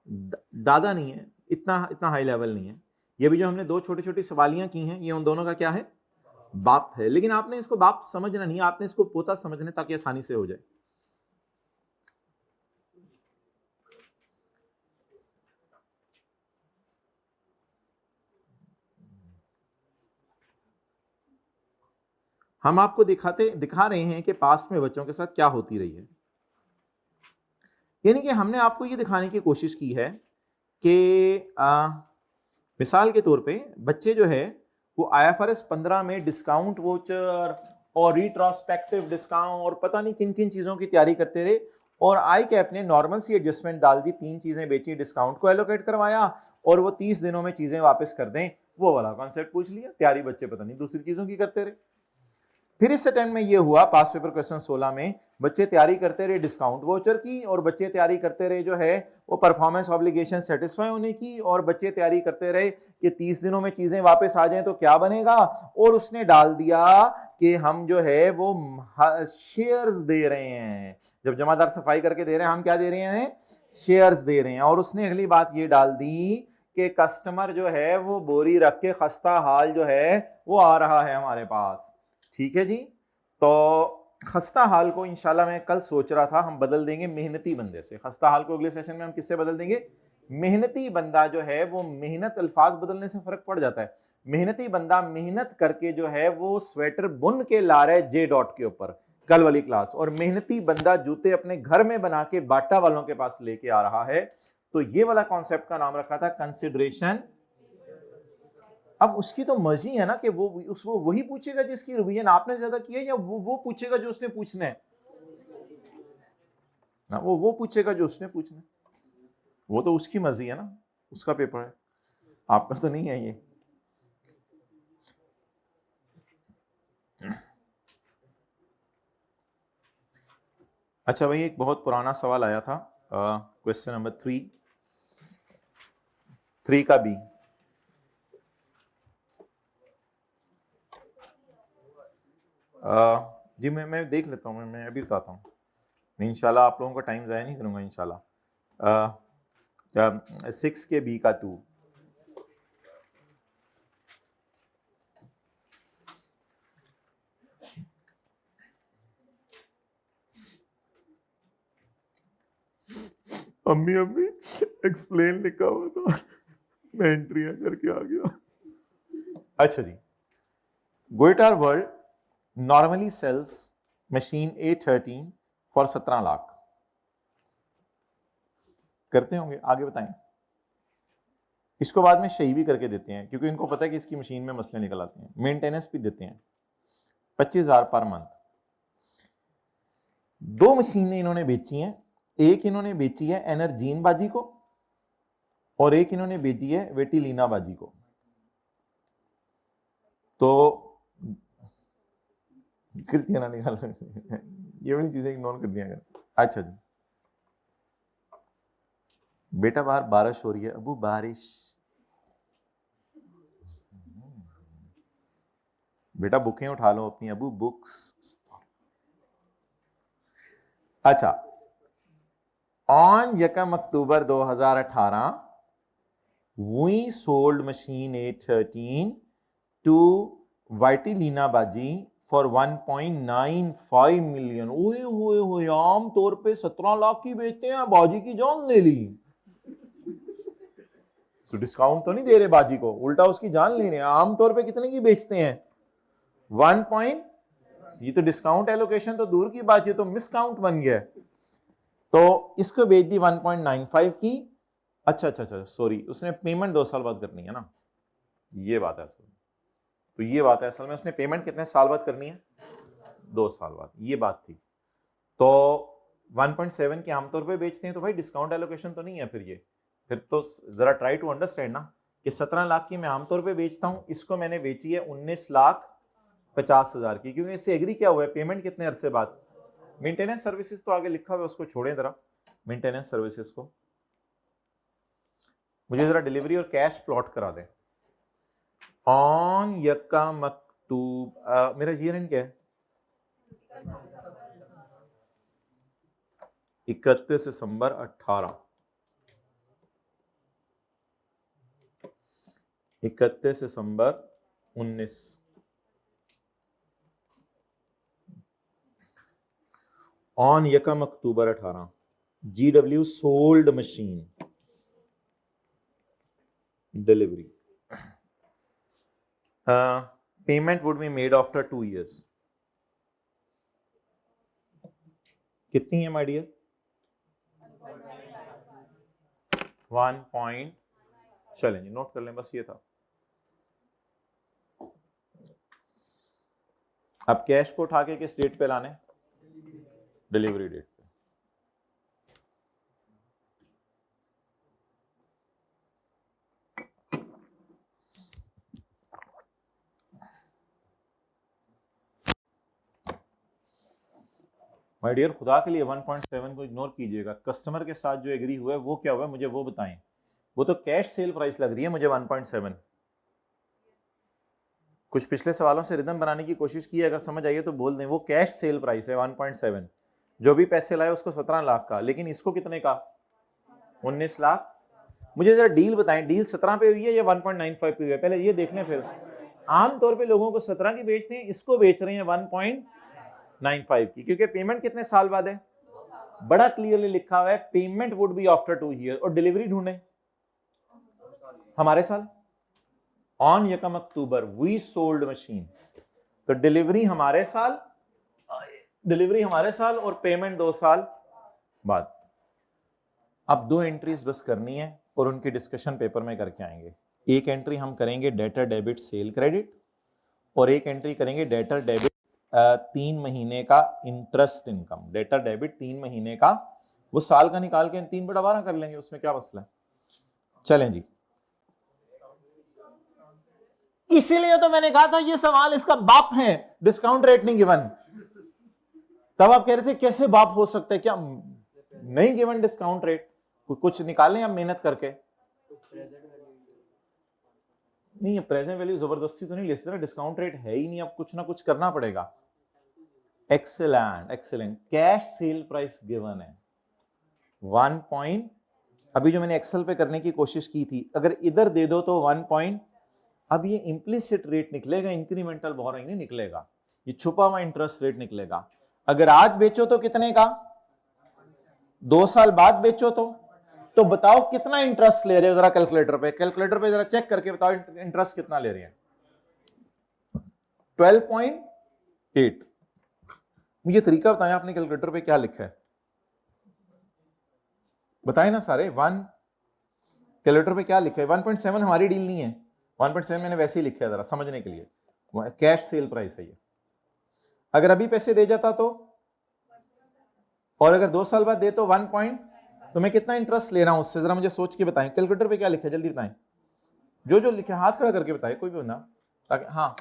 दादा नहीं है, इतना हाई लेवल नहीं है। ये भी जो हमने 2 छोटी छोटी सवालियां की हैं, ये उन दोनों का क्या है, बाप है। लेकिन आपने इसको बाप समझना नहीं, आपने इसको पोता समझना ताकि आसानी से हो जाए। हम आपको दिखा रहे हैं कि पास्ट में बच्चों के साथ क्या होती रही है। यानी कि हमने आपको ये दिखाने की कोशिश की है कि मिसाल के तौर पे बच्चे जो है वो IFRS 15 में डिस्काउंट वोचर और रिट्रोस्पेक्टिव डिस्काउंट और पता नहीं किन किन चीजों की तैयारी करते रहे, और आई कैप ने नॉर्मल सी एडजस्टमेंट डाल दी, 3 चीजें बेची, डिस्काउंट को एलोकेट करवाया और वो 30 दिनों में चीजें वापस कर दें, वो वाला कॉन्सेप्ट पूछ लिया। तैयारी बच्चे पता नहीं दूसरी चीजों की करते रहे। फिर इस अटेम्प्ट में ये हुआ, पास पेपर क्वेश्चन 16 में बच्चे तैयारी करते रहे डिस्काउंट वाउचर की, और बच्चे तैयारी करते रहे जो है वो परफॉर्मेंस ऑब्लिगेशन सेटिस्फाई होने की, और बच्चे तैयारी करते रहे कि 30 दिनों में चीजें वापस आ जाएं तो क्या बनेगा, और उसने डाल दिया कि हम जो है वो शेयर्स दे रहे हैं, जब जमादार सफाई करके दे रहे हैं हम क्या दे रहे हैं, शेयर्स दे रहे हैं। और उसने अगली बात ये डाल दी कि कस्टमर जो है वो बोरी रख के खस्ता हाल जो है वो आ रहा है हमारे पास। ठीक है जी, तो खस्ता हाल को इंशाल्लाह मैं कल सोच रहा था हम बदल देंगे मेहनती बंदे से। खस्ता हाल को अगले सेशन में हम किससे बदल देंगे, मेहनती बंदा जो है वो, मेहनत अल्फाज बदलने से फर्क पड़ जाता है। मेहनती बंदा मेहनत करके जो है वो स्वेटर बुन के ला रहा है जे डॉट के ऊपर, कल वाली क्लास, और मेहनती बंदा जूते अपने घर में बना के बाटा वालों के पास लेके आ रहा है। तो ये वाला कॉन्सेप्ट का नाम रखा था कंसिडरेशन। अब उसकी तो मर्जी है ना कि वो उसको वही पूछेगा जिसकी रिवीजन आपने ज्यादा किया है, या वो पूछेगा जो उसने पूछना है ना, वो पूछेगा जो उसने पूछना है। वो तो उसकी मर्जी है ना, उसका पेपर है, आपका तो नहीं है ये। अच्छा भाई, एक बहुत पुराना सवाल आया था, क्वेश्चन नंबर 3 का बी। जी मैं देख लेता हूँ, मैं अभी बताता हूँ, इंशाल्लाह आप लोगों का टाइम ज़ाया नहीं करूँगा इंशाल्लाह। 6 के बी का 2। अम्मी एक्सप्लेन लिखा हुआ था, मैं एंट्रियां करके आ गया। अच्छा जी, गोइटार world normally sells machine A13 for 17 lakh. करते होंगे, आगे बताएं। इसको बाद में सही भी करके देते हैं क्योंकि इनको पता है कि इसकी मशीन में मसले निकल आते हैं। मेंटेनेंस भी देते हैं 25,000 पर मंथ। 2 मशीनें इन्होंने बेची हैं, एक इन्होंने बेची है एनर्जीन बाजी को और एक इन्होंने बेची है वेटिलीना बाजी को। तो कृतियां ना निकाल ये वाली चीजें इग्नोर कर दिया कर। अच्छा जी, बेटा बाहर बारिश हो रही है, अबू बारिश, बेटा बुकें उठा लो अपनी अबू, बुक्स। अच्छा, on 1 October 2018 we sold machine A13 to Vitalina Baji for 1.95 million. ओए होए होए, आम तौर पे 17 लाख की बेचते हैं, बाजी की जान ले ली। तो डिस्काउंट तो नहीं दे रहे बाजी को, उल्टा उसकी जान ले रहे हैं। आमतौर पे कितने की बेचते हैं, 1. ये तो डिस्काउंट एलोकेशन तो दूर की बात, ये तो मिसकाउंट बन गया। तो इसको बेच दी 1.95 की। अच्छा सॉरी, उसने पेमेंट 2 साल बाद करनी है ना, ये बात है असल में। तो ये बात है असल में, उसने पेमेंट कितने साल बाद करनी है, 2 साल बाद, ये बात थी। तो 1.7 के आमतौर पे बेचते हैं तो भाई डिस्काउंट एलोकेशन तो नहीं है फिर तो जरा ट्राई टू अंडरस्टैंड ना कि 17 लाख की मैं आमतौर पे बेचता हूं, इसको मैंने बेची है 19,50,000 की, क्योंकि इससे एग्री क्या हुआ है, पेमेंट कितने अरसे बाद। मेंटेनेंस सर्विसेज तो आगे लिखा हुआ है, उसको छोड़ें जरा, मेंटेनेंस सर्विसेज को। मुझे जरा डिलीवरी और कैश प्लॉट करा दें। ऑन यका मकतूब, मेरा ईयर एंड क्या है, 31 दिसंबर 18, 31 दिसंबर 19। On 1 October 18 GW sold machine, delivery, payment would be made after 2 years। कितनी है माय डियर, 1 पॉइंट, चलें नोट कर लें, बस ये था। अब कैश को उठा के किस डेट पे लाने, डिलीवरी डेट पे। माय डियर, खुदा के लिए 1.7 को इग्नोर कीजिएगा। कस्टमर के साथ जो एग्री हुआ है वो क्या हुआ है मुझे वो बताएं। वो तो कैश सेल प्राइस लग रही है मुझे 1.7। कुछ पिछले सवालों से रिदम बनाने की कोशिश की है, अगर समझ आइए तो बोल दें। वो कैश सेल प्राइस है 1.7, जो भी पैसे लाए उसको 17 लाख का, लेकिन इसको कितने का, 19 लाख। मुझे जरा डील बताएं, डील 17 पे हुई है या 1.95 पे हुई है, पहले ये देख लें। फिर आमतौर पे लोगों को 17 की बेचते हैं, इसको बेच रहे हैं 1.95 की, क्योंकि पेमेंट कितने साल बाद है, बड़ा क्लियरली लिखा हुआ है payment would be after 2 year. और डिलीवरी ढूंढे हमारे साल, ऑन यकम अक्टूबर वी सोल्ड मशीन, तो डिलीवरी हमारे साल, और पेमेंट 2 साल बाद। अब 2 एंट्रीज बस करनी है और उनकी डिस्कशन पेपर में करके आएंगे। एक एंट्री हम करेंगे डेटर डेबिट सेल क्रेडिट, और एक एंट्री करेंगे डेटर डेबिट 3 महीने का इंटरेस्ट इनकम। डेटर डेबिट 3 महीने का, वो साल का निकाल के 3 बटा 12 कर लेंगे, उसमें क्या मसला है। चलें जी, इसीलिए तो मैंने कहा था ये सवाल इसका बाप है, डिस्काउंट रेट नहीं गिवन। तब आप कह रहे थे कैसे बाप हो सकता है, क्या नहीं गिवन डिस्काउंट रेट, कुछ निकालें आप मेहनत करके। नहीं, प्रेजेंट वैल्यू जबरदस्ती तो नहीं ले सकते, डिस्काउंट रेट है ही नहीं, अब कुछ ना कुछ करना पड़ेगा। Excellent excellent, cash sale price given है 1 पॉइंट, अभी जो मैंने एक्सेल पे करने की कोशिश की थी, अगर इधर दे दो तो 1 पॉइंट। अब ये इंप्लिसिट रेट निकलेगा, इंक्रीमेंटल बोरोइंग नहीं निकलेगा, ये छुपा हुआ इंटरेस्ट रेट निकलेगा। अगर आज बेचो तो कितने का, 2 साल बाद बेचो तो बताओ कितना इंटरेस्ट ले रहे हो, जरा कैलकुलेटर पे जरा चेक करके बताओ इंटरेस्ट कितना ले रहे हैं। 12.8। मुझे तरीका बताएं, आपने कैलकुलेटर पे क्या लिखा है बताएं ना सारे। कैलकुलेटर पे क्या लिखा है, 1.7 हमारी डील नहीं है, 1.7 मैंने वैसे ही लिखा है जरा समझने के लिए, कैश सेल प्राइस है ये। अगर अभी पैसे दे जाता तो, और अगर 2 साल बाद दे तो 1 पॉइंट, तो मैं कितना इंटरेस्ट ले रहा हूं उससे, जरा मुझे सोच के बताएं। कैलकुलेटर पे क्या लिखा है जल्दी बताएं, जो लिखा है हाथ खड़ा करके बताएं, कोई भी ना, ताकि हाँ।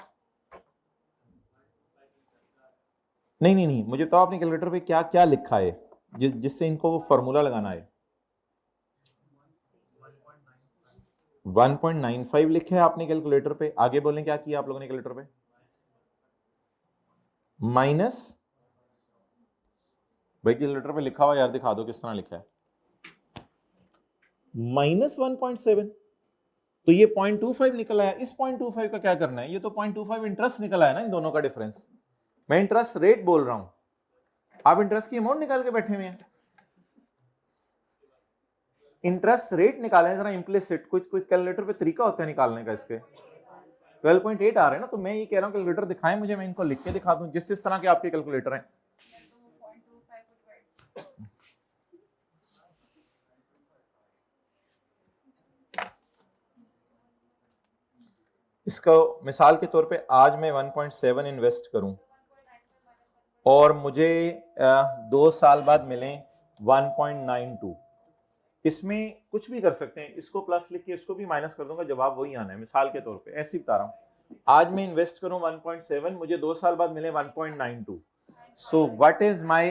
नहीं, मुझे तो आपने कैलकुलेटर पे क्या क्या लिखा है जिससे इनको वो फॉर्मूला लगाना है। 1.95 लिखा है आपने कैलकुलेटर पे, आगे बोलें क्या किया आप लोगों ने कैलकुलेटर पे, माइनस, भाई कैलकुलेटर पे लिखा हुआ यार दिखा दो किस तरह लिखा है, माइनस 1.7, तो ये 0.25 निकल आया। इस 0.25 का क्या करना है, ये तो 0.25 इंटरेस्ट निकल आया ना इन दोनों का डिफरेंस। मैं इंटरेस्ट रेट बोल रहा हूं, आप इंटरेस्ट की अमाउंट निकाल के बैठे हुए हैं। इंटरेस्ट रेट निकालें जरा इम्प्लिसिट, कुछ कैलकुलेटर पे तरीका होता है निकालने का इसके। 12.8 आ रहे हैं ना, तो मैं ये कह रहा हूं कैलकुलेटर दिखाएं मुझे, मैं इनको लिख के दिखा दूं जिस तरह के आपके कैलकुलेटर हैं। इसको मिसाल के तौर पे आज मैं 1.7 इन्वेस्ट करूं और मुझे 2 साल बाद मिले 1.92, इसमें कुछ भी कर सकते हैं, इसको प्लस लिख के इसको भी माइनस कर दूंगा, जवाब वही आना है। मिसाल के तौर पे ऐसे ही बता रहा हूं, आज मैं इन्वेस्ट करूं 1.7, मुझे 2 साल बाद मिले 1.92, सो व्हाट इज माय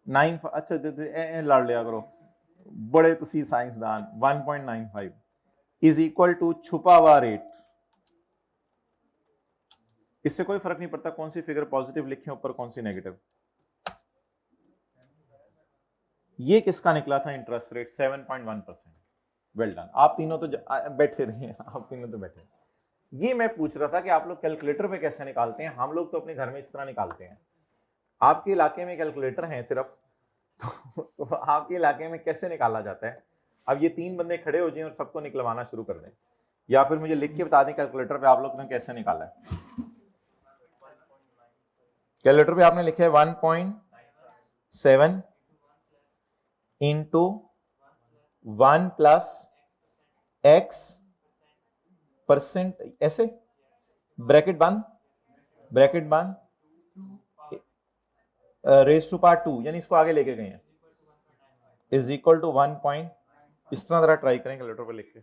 9, अच्छा लड़ लिया करो बड़े तुसी साइंसदान, 1.95 इज इक्वल टू छुपा हुआ रेट। इससे कोई फर्क नहीं पड़ता कौन सी फिगर पॉजिटिव लिखे ऊपर कौन सी नेगेटिव। ये किसका निकला था इंटरेस्ट रेट, 7.1%। वेल डन, आप तीनों तो बैठे रहे, आप तीनों तो बैठे। ये मैं पूछ रहा था कि आप लोग कैलकुलेटर पे कैसे निकालते हैं, हम लोग तो अपने घर में इस तरह निकालते हैं। आपके इलाके में कैलकुलेटर हैं सिर्फ, तो आपके इलाके में कैसे निकाला जाता है। अब ये 3 बंदे खड़े हो जाएं और सबको निकलवाना शुरू कर दें, या फिर मुझे लिख के बता दें कैलकुलेटर पे आप लोग ने कैसे निकाला है। कैलकुलेटर पे आपने लिखा है 1.7 इंटू 1 प्लस x %, ऐसे ब्रैकेट बंद, ब्रैकेट बंद, रेज टू पावर 2 यानी इसको आगे लेके गए हैं, इज इक्वल टू 1 पॉइंट, इस तरह जरा ट्राई करें कैलकुलेटर पर लिख के।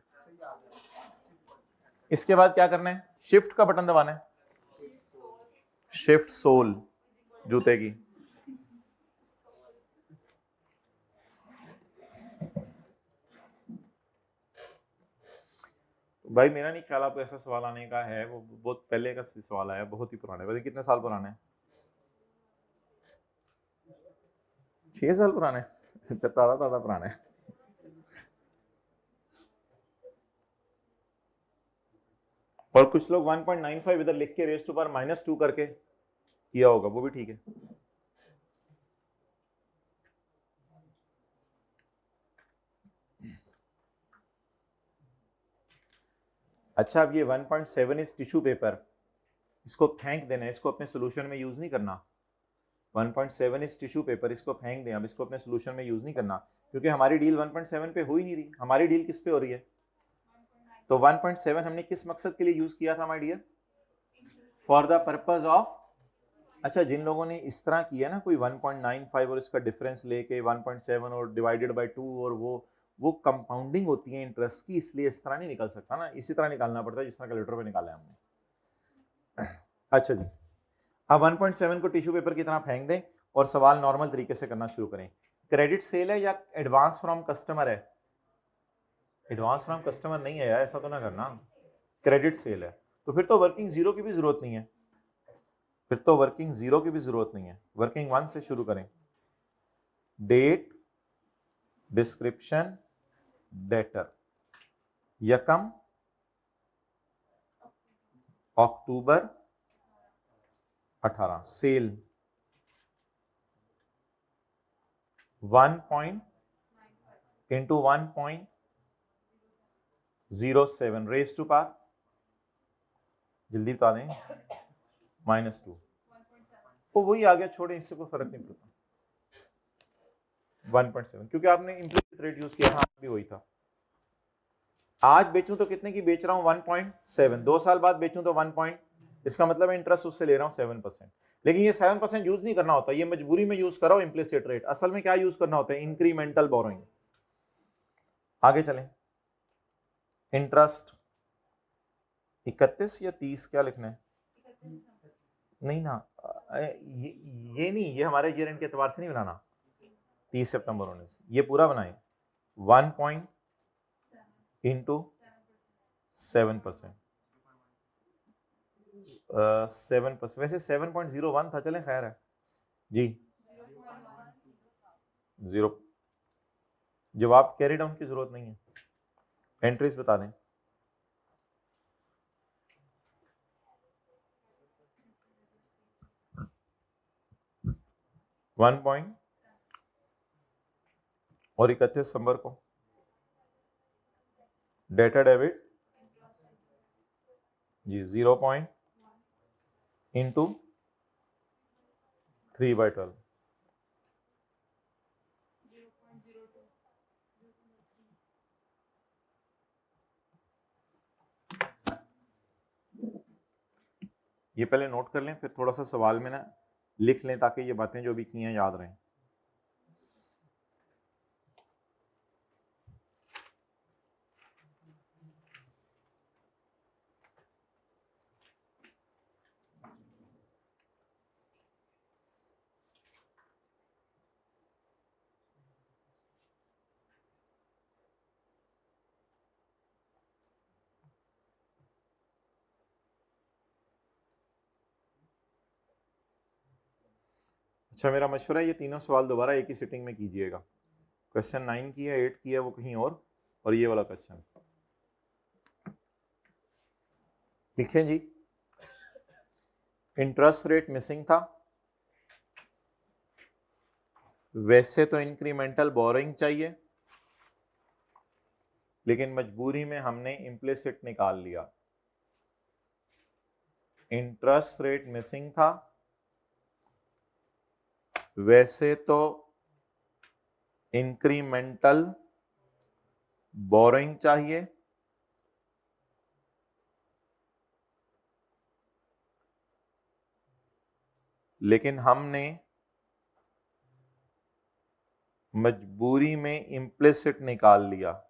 इसके बाद क्या करना है, शिफ्ट का बटन दबाना है, शिफ्ट सोल जूते की, भाई मेरा नहीं ख्याल आपको ऐसा सवाल आने का है, वो बहुत पहले का सवाल आया, बहुत ही पुराना है, वैसे कितने साल पुराना है, 6 साल पुराना है, ताज़ा ताज़ा पुराना है। और कुछ लोग 1.95 इधर लिख के रेज टू पावर -2 करके किया होगा, वो भी ठीक है। अच्छा, अब ये 1.7 इज टिश्यू पेपर, इसको फेंक देना है, इसको अपने सोल्यूशन में यूज नहीं करना। 1.7 इज टिश्यू पेपर, इसको फेंक दें, अब इसको अपने सोल्यूशन में यूज नहीं करना, क्योंकि हमारी डील 1.7 पे हो ही नहीं रही, हमारी डील किस पे हो रही है। तो 1.7 हमने किस मकसद के लिए यूज किया था my dear, for the purpose of, अच्छा जिन लोगों ने इस तरह किया ना, कोई 1.95 और इसका डिफरेंस लेके 1.7 और डिवाइडेड बाय 2, और वो कंपाउंडिंग होती है इंटरेस्ट की, इसलिए इस तरह नहीं निकल सकता ना, इसी तरह निकालना पड़ता है जिस तरह कैलकुलेटर पे निकाला है हमने। अच्छा जी, अब 1.7 को टिश्यू पेपर की तरह फेंक दें और सवाल नॉर्मल तरीके से करना शुरू करें। क्रेडिट सेल है या एडवांस फ्रॉम कस्टमर है, एडवांस फ्रॉम कस्टमर नहीं है यार, ऐसा तो ना करना, क्रेडिट सेल है, तो फिर तो वर्किंग जीरो की भी जरूरत नहीं है, फिर तो वर्किंग जीरो की भी जरूरत नहीं है, वर्किंग 1 से शुरू करें, डेट, डिस्क्रिप्शन, डेटर, यकम अक्टूबर 18, sale 1 point into 1.07 raise to power, जल्दी बता दें, -2, तो वही आ गया, छोड़े, इससे कोई फर्क नहीं पड़ता, 1.7, क्योंकि आपने इम्प्लिसिट रेट यूज किया था, भी वही था। आज बेचूं तो कितने की बेच रहा हूं, 1.7, 2 साल बाद बेचूं तो 1. इसका मतलब है इंटरेस्ट उससे ले रहा हूं 7%, लेकिन ये 7% यूज नहीं करना होता, ये मजबूरी में यूज करो इम्प्लिसिट रेट, असल में क्या यूज करना होता है, इंक्रीमेंटल बोरोइंग। आगे चलें, इंटरेस्ट 31 या 30 क्या लिखना है, नहीं ना, ये नहीं, ये हमारे ईयर एंड के एतबार से नहीं बनाना, 30 सितंबर होने से, ये पूरा बनाए 1 पॉइंट इंटू 7%, 7%, वैसे 7.01 था, चलें खैर है जी, 0, जवाब कैरी डाउन की जरूरत नहीं है, एंट्रीज बता दें, 1 पॉइंट और 31 दिसंबर को डेटा डेबिट जी 0 पॉइंट इंटू 3/12, ये पहले नोट कर लें, फिर थोड़ा सा सवाल में ना लिख लें ताकि ये बातें जो भी की हैं याद रहें। अच्छा, मेरा मशवरा है ये तीनों सवाल दोबारा एक ही सिटिंग में कीजिएगा, क्वेश्चन 9 की है, 8 की है, वो कहीं और ये वाला क्वेश्चन लिख लें जी। इंटरेस्ट रेट मिसिंग था, वैसे तो इंक्रीमेंटल बोरोइंग चाहिए, लेकिन मजबूरी में हमने इम्प्लिसिट निकाल लिया, इंटरेस्ट रेट मिसिंग था, वैसे तो इंक्रीमेंटल बोरोइंग चाहिए, लेकिन हमने मजबूरी में इम्प्लिसिट निकाल लिया।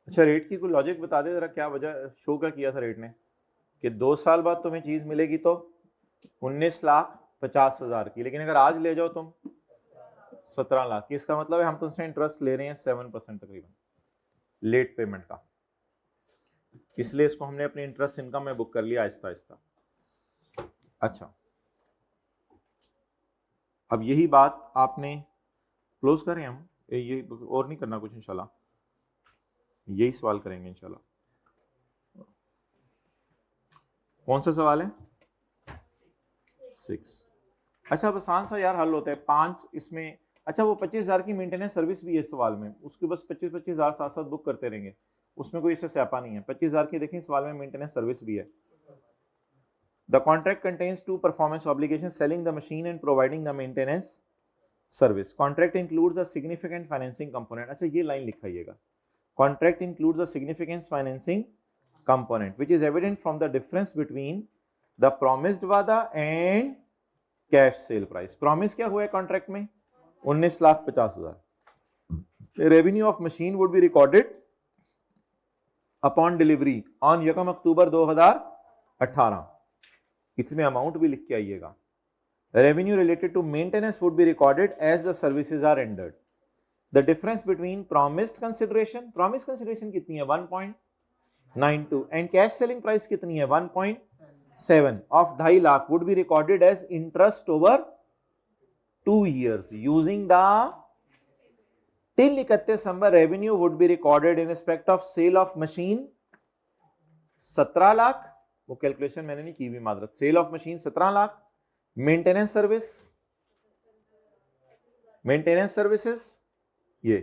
अच्छा, रेट की कोई लॉजिक बता दे जरा, क्या वजह शो क्या किया था रेट ने कि 2 साल बाद तुम्हें चीज मिलेगी तो 19,50,000 की, लेकिन अगर आज ले जाओ तुम 17 लाख की। इसका मतलब है हम तुमसे इंटरेस्ट ले रहे हैं 7% तकरीबन लेट पेमेंट का, इसलिए इसको हमने अपनी इंटरेस्ट इनकम में बुक कर लिया आहिस्ता आहिस्ता। अच्छा, अब यही बात आपने क्लोज करें हम, ये और नहीं करना कुछ, इंशाल्लाह यही सवाल करेंगे इंशाल्लाह। कौन सा सवाल है? 6। अच्छा, अब आसान सा यार हल होता है 5 इसमें। अच्छा, वो 25,000 की मेंटेनेंस सर्विस भी है सवाल में, उसके बस 25,000 साथ साथ बुक करते रहेंगे, उसमें कोई इससे स्यापा नहीं है। 25,000 की देखें सवाल में मेंटेनेंस सर्विस भी है। The contract contains 2 performance obligation, selling the machine and providing the maintenance service. Contract includes a significant financing component. अच्छा, ये लाइन लिखाइएगा, कॉन्ट्रैक्ट इंक्लूड्स अ सिग्निफिकेंट फाइनेंसिंग component which is evident from the difference between the promised वादा and cash sale price। promise क्या हुआ है contract में? 19,50,000। revenue of machine would be recorded upon delivery on 1 अक्टूबर 2018। इतने अमाउंट भी लिख के आइएगा। revenue related to maintenance would be recorded as the services are rendered। the difference between promised consideration कितनी है? 1.92 and cash selling price कितनी है? 1.7 of 2.5 lakh would be recorded as interest over 2 years using the till 31 December revenue would be recorded in respect of sale of machine 17 lakh. वो calculation मैंने नहीं की भी मादरत। Sale of machine 17 lakh, maintenance services ये,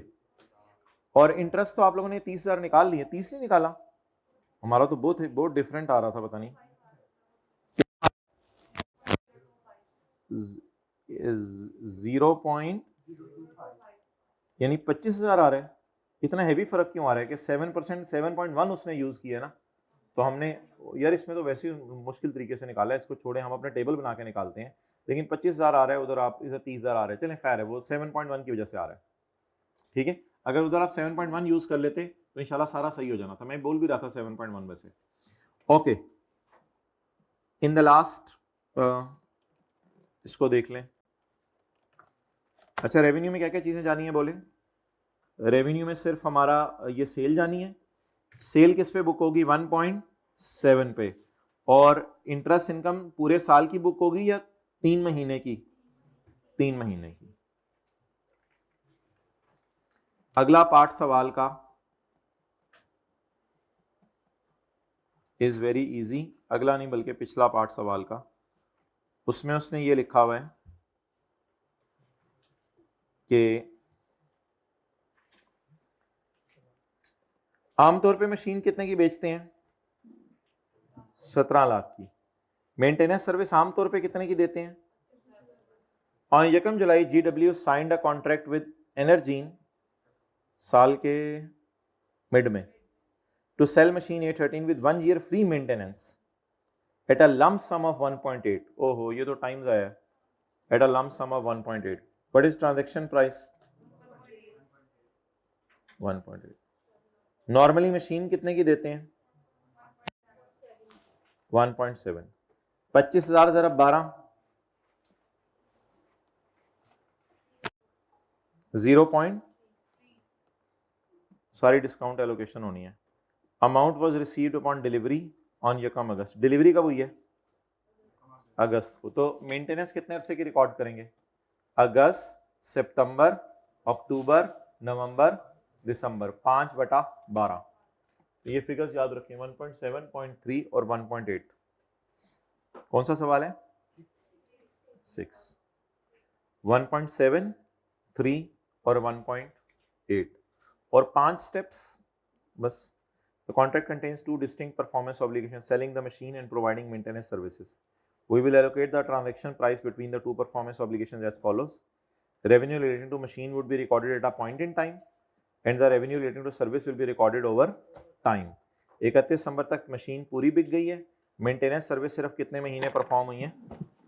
और इंटरेस्ट तो आप लोगों ने 30,000 निकाल लिए। 30 नहीं निकाला हमारा तो बहुत डिफरेंट आ रहा था, पता नहीं 0. यानी 25,000 आ रहा है। इतना हैवी फर्क क्यों आ रहा है कि 7%, 7.1 उसने यूज किया ना, तो हमने यार इसमें तो वैसे ही मुश्किल तरीके से निकाला है, इसको छोड़े, हम अपने टेबल बना के निकालते हैं। लेकिन 25,000 आ रहा है उधर, आप इधर 30,000 आ रहा है, चलें खैर है, वो 7.1 की वजह से आ रहा है, ठीक है। अगर उधर आप 7.1 यूज कर लेते तो इंशाल्लाह सारा सही हो जाना था। मैं बोल भी रहा था 7.1 वैसे। ओके, इन द लास्ट इसको देख लें। अच्छा, रेवेन्यू में क्या क्या चीजें जानी है बोले? रेवेन्यू में सिर्फ हमारा ये सेल जानी है। सेल किस पे बुक होगी? 1.7 पे। और इंटरेस्ट इनकम पूरे साल की बुक होगी या 3 महीने की? 3 महीने की। अगला पार्ट सवाल का इज वेरी इजी, अगला नहीं बल्कि पिछला पार्ट सवाल का, उसमें उसने ये लिखा हुआ है कि आमतौर पे मशीन कितने की बेचते हैं? 17 लाख की। मेंटेनेंस सर्विस आमतौर पे कितने की देते हैं? On 1 July GW signed a contract with Energin, साल के मिड में, to sell machine A13 with 1 year free maintenance at a lump sum of 1.8। ओहो, ये तो टाइम्स आया। At a lump sum of 1.8। What is transaction price? 1.8। Normally machine कितने की देते हैं? 1.7। 25,000 जरा 12, 0. सारी डिस्काउंट एलोकेशन होनी है। Amount was received upon delivery on 1 August. Delivery कब हुई है? अगस्त को। तो मेंटेनेंस कितने अरसे की रिकॉर्ड करेंगे? अगस्त, सितंबर, अक्टूबर, नवंबर, दिसंबर, 5/12। तो ये फिगर्स याद रखें, 1.7, 0.3 और 1.8। कौन सा सवाल है? 6। 1.7, 3 और 1.8। और 5 स्टेप्स बस। The contract contains 2 distinct performance obligations: selling the machine and providing maintenance services. We will allocate the transaction price between the 2 performance obligations as follows. Revenue relating to machine would be recorded at a point in time and the revenue relating to service will be recorded over time. 31 दिसंबर तक machine पूरी बिक गई है, maintenance service सिर्फ कितने महीने perform हुई है?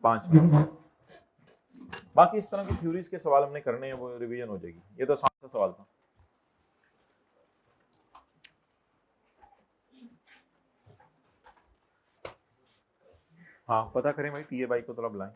5 महीने। बाकी इस तरह की थ्योरीज के सवाल हमने करने हैं, वो रिवीजन हो जाएगी। ये तो आसान सा सवाल था। हाँ पता करें भाई, टीए भाई को थोड़ा बुलाएं।